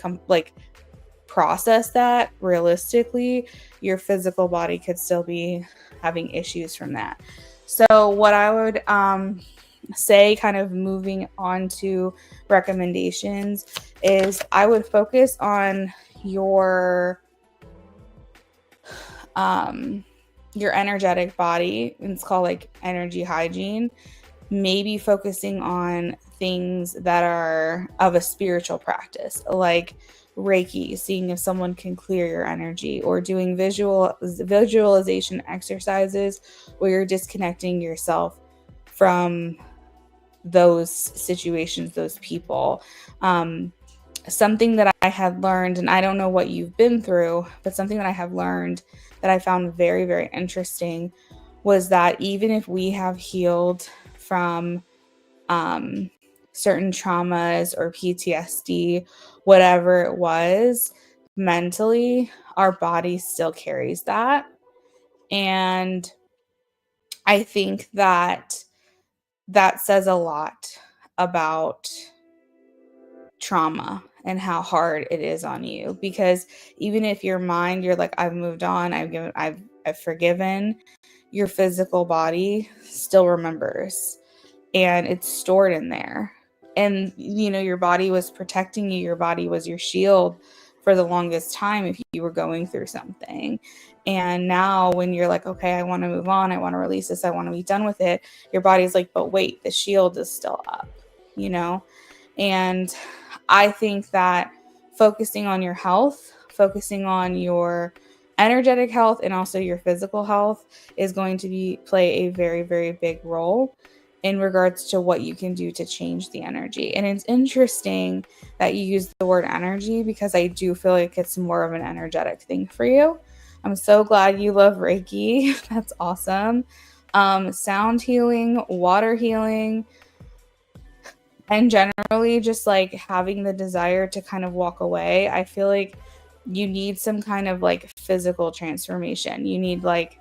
S3: processed that realistically, your physical body could still be having issues from that. So what I would say, kind of moving on to recommendations, is I would focus on your energetic body. It's called like energy hygiene. Maybe focusing on things that are of a spiritual practice, like Reiki, seeing if someone can clear your energy, or doing visualization exercises where you're disconnecting yourself from those situations, those people. Something that I had learned, and I don't know what you've been through, but something that I have learned that I found very, very interesting was that even if we have healed from certain traumas or PTSD, whatever it was, mentally, our body still carries that. And I think that that says a lot about trauma and how hard it is on you, because even if your mind, you're like, I've moved on, I've forgiven, your physical body still remembers, and it's stored in there. And your body was protecting you, your body was your shield for the longest time if you were going through something. And now when you're like, okay, I want to move on, I want to release this, I want to be done with it, your body's like, but wait, the shield is still up, you know? And I think that focusing on your health, focusing on your energetic health and also your physical health is going to play a very, very big role in regards to what you can do to change the energy. And it's interesting that you use the word energy, because I do feel like it's more of an energetic thing for you. I'm so glad you love Reiki. That's awesome. Sound healing, water healing, and generally just like having the desire to kind of walk away. I feel like you need some kind of like physical transformation. You need like,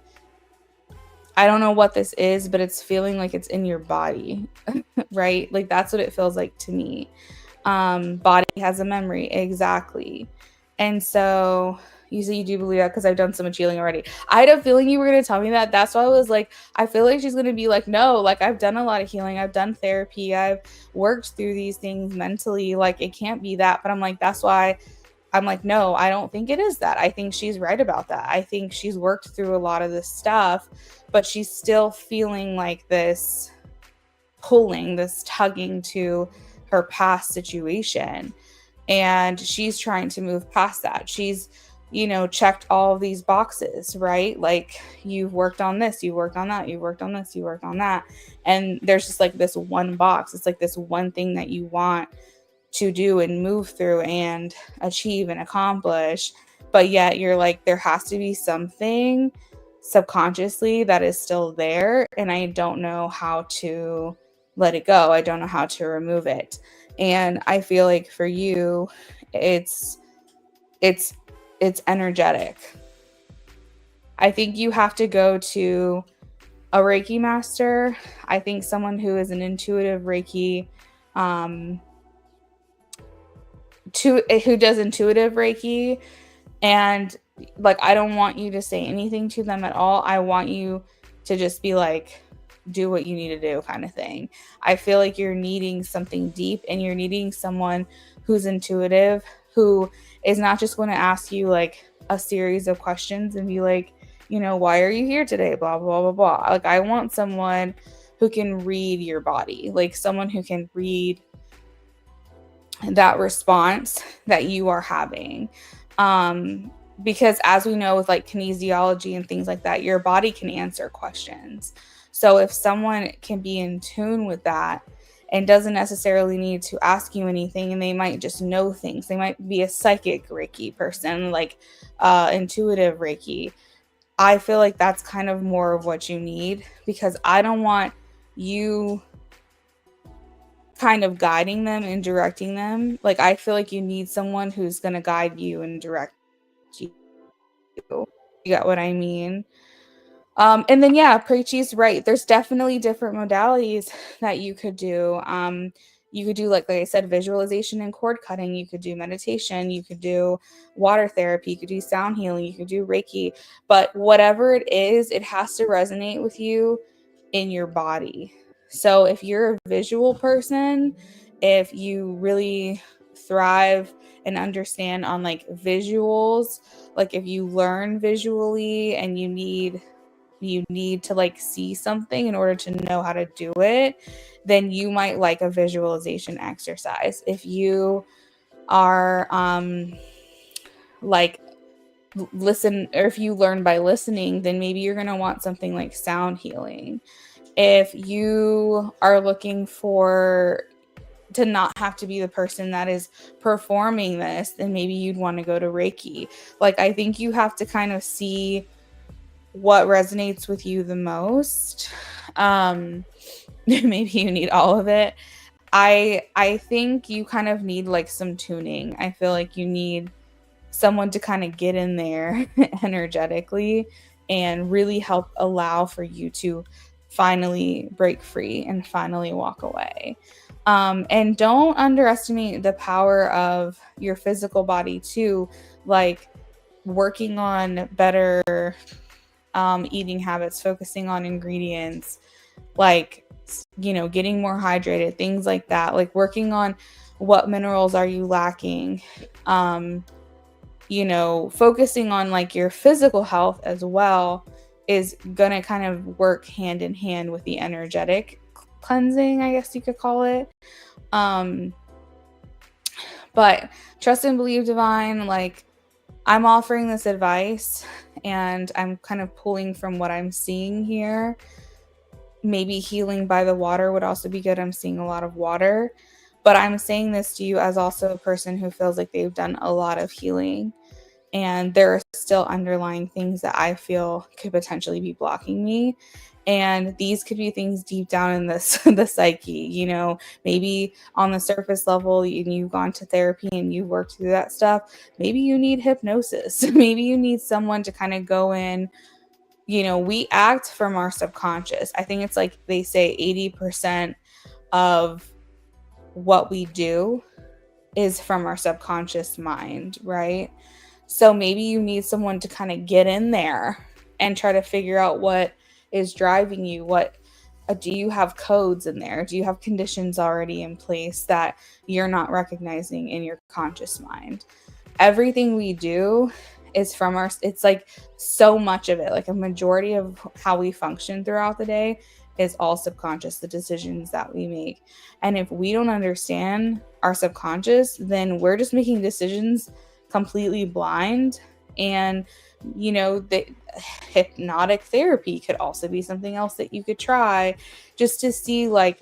S3: I don't know what this is, but it's feeling like it's in your body, right? Like that's what it feels like to me. Body has a memory, exactly. And so you say you do believe that, because I've done so much healing already. I had a feeling you were going to tell me that. That's why I was like, I feel like she's going to be like, no, like I've done a lot of healing. I've done therapy. I've worked through these things mentally. Like it can't be that. But I'm like, that's why I'm like, no, I don't think it is that. I think she's right about that. I think she's worked through a lot of this stuff, but she's still feeling like this pulling, this tugging to her past situation. And she's trying to move past that. She's, checked all of these boxes, right? Like you've worked on this, you worked on that, you worked on this, you worked on that. And there's just like this one box. It's like this one thing that you want to do and move through and achieve and accomplish. But yet you're like, there has to be something subconsciously that is still there, and I don't know how to let it go. I don't know how to remove it. And I feel like for you, it's it's it's energetic. I think you have to go to a Reiki master. I think someone who is an intuitive Reiki, um, who does intuitive Reiki. And like, I don't want you to say anything to them at all. I want you to just be like, do what you need to do, kind of thing. I feel like you're needing something deep, and you're needing someone who's intuitive, who is not just going to ask you like a series of questions and be like, why are you here today? Blah, blah, blah, blah. Like, I want someone who can read your body, like someone who can read that response that you are having. Because as we know with like kinesiology and things like that, your body can answer questions. So if someone can be in tune with that and doesn't necessarily need to ask you anything, and they might just know things, they might be a psychic Reiki person, like intuitive Reiki. I feel like that's kind of more of what you need, because I don't want you kind of guiding them and directing them. Like, I feel like you need someone who's going to guide you and direct you. You got what I mean? And then, yeah, Preachy's right. There's definitely different modalities that you could do. You could do, like I said, visualization and cord cutting. You could do meditation. You could do water therapy. You could do sound healing. You could do Reiki. But whatever it is, it has to resonate with you in your body. So if you're a visual person, if you really thrive and understand on like visuals, like if you learn visually and you need to like see something in order to know how to do it, then you might like a visualization exercise. If you are like listen, or if you learn by listening, then maybe you're going to want something like sound healing. If you are looking for to not have to be the person that is performing this, then maybe you'd want to go to Reiki. Like, I think you have to kind of see what resonates with you the most. Maybe you need all of it. I think you kind of need like some tuning. I feel like you need someone to kind of get in there energetically and really help allow for you to finally break free and finally walk away. And don't underestimate the power of your physical body too, like working on better eating habits, focusing on ingredients, like, getting more hydrated, things like that, like working on what minerals are you lacking, focusing on like your physical health as well is gonna kind of work hand in hand with the energetic cleansing, I guess you could call it. But trust and believe, divine, like, I'm offering this advice and I'm kind of pulling from what I'm seeing here. Maybe healing by the water would also be good. I'm seeing a lot of water, but I'm saying this to you as also a person who feels like they've done a lot of healing, and there are still underlying things that I feel could potentially be blocking me. And these could be things deep down in this the psyche, maybe on the surface level, you've gone to therapy and you've worked through that stuff. Maybe you need hypnosis. Maybe you need someone to kind of go in. We act from our subconscious. I think it's like they say 80% of what we do is from our subconscious mind, right? So maybe you need someone to kind of get in there and try to figure out what is driving you. What do you have codes in there? Do you have conditions already in place that you're not recognizing in your conscious mind? Everything we do is from it's like so much of it, like a majority of how we function throughout the day is all subconscious, the decisions that we make. And if we don't understand our subconscious, then we're just making decisions completely blind. And the hypnotic therapy could also be something else that you could try, just to see, like,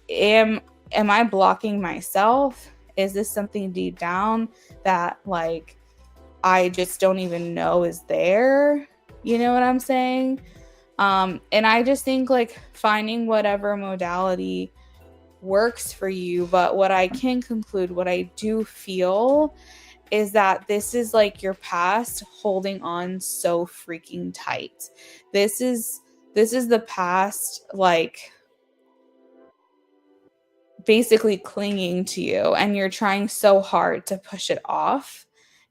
S3: am I blocking myself? Is this something deep down that, like, I just don't even know is there? You know what I'm saying? And I just think like finding whatever modality works for you. But what I can conclude, what I do feel is that this is like your past holding on so freaking tight. This is the past like basically clinging to you, and you're trying so hard to push it off,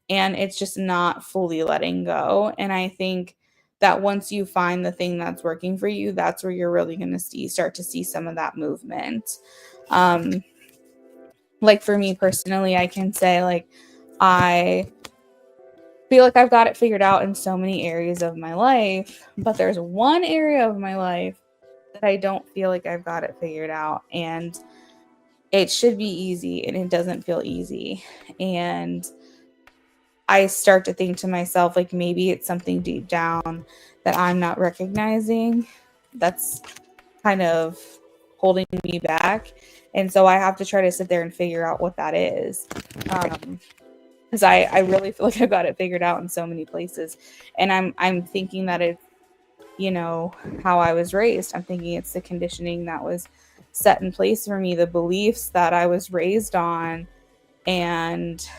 S3: and it's just not fully letting go. And I think that once you find the thing that's working for you, that's where you're really going to start to see some of that movement. Like for me personally, I can say like I feel like I've got it figured out in so many areas of my life, but there's one area of my life that I don't feel like I've got it figured out, and it should be easy and it doesn't feel easy. And I start to think to myself, like, maybe it's something deep down that I'm not recognizing that's kind of holding me back. And so I have to try to sit there and figure out what that is. Because I really feel like I've got it figured out in so many places. And I'm thinking that it's, you know, how I was raised. I'm thinking it's the conditioning that was set in place for me, the beliefs that I was raised on, and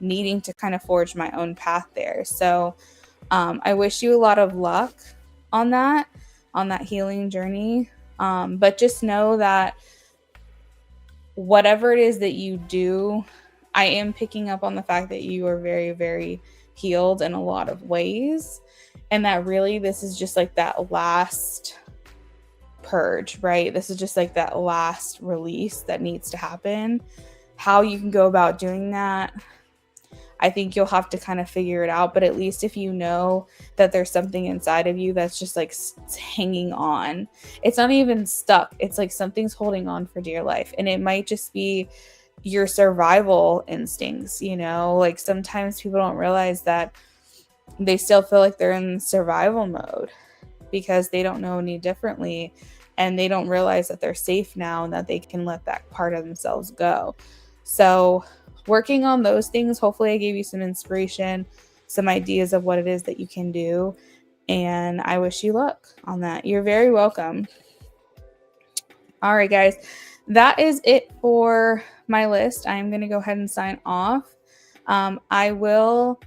S3: needing to kind of forge my own path there. So I wish you a lot of luck on that healing journey. But just know that whatever it is that you do, I am picking up on the fact that you are very, very healed in a lot of ways. And that really, this is just like that last purge, right? This is just like that last release that needs to happen. How you can go about doing that, I think you'll have to kind of figure it out. But at least if you know that there's something inside of you that's just like hanging on, it's not even stuck. It's like something's holding on for dear life. And it might just be your survival instincts, you know, like sometimes people don't realize that they still feel like they're in survival mode because they don't know any differently, and they don't realize that they're safe now and that they can let that part of themselves go. So working on those things, hopefully I gave you some inspiration, some ideas of what it is that you can do, and I wish you luck on that. You're very welcome. All right, guys, that is it for my list. I'm going to go ahead and sign off. I will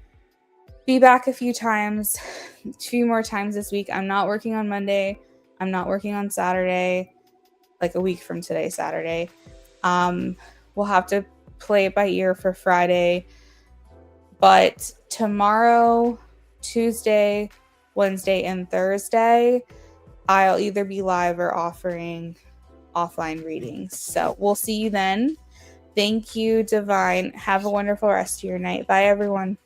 S3: be back a few more times this week. I'm not working on Monday. I'm not working on Saturday, like a week from today, Saturday. We'll have to play it by ear for Friday. But tomorrow, Tuesday, Wednesday, and Thursday, I'll either be live or offering offline readings. So we'll see you then. Thank you, Divine. Have a wonderful rest of your night. Bye, everyone.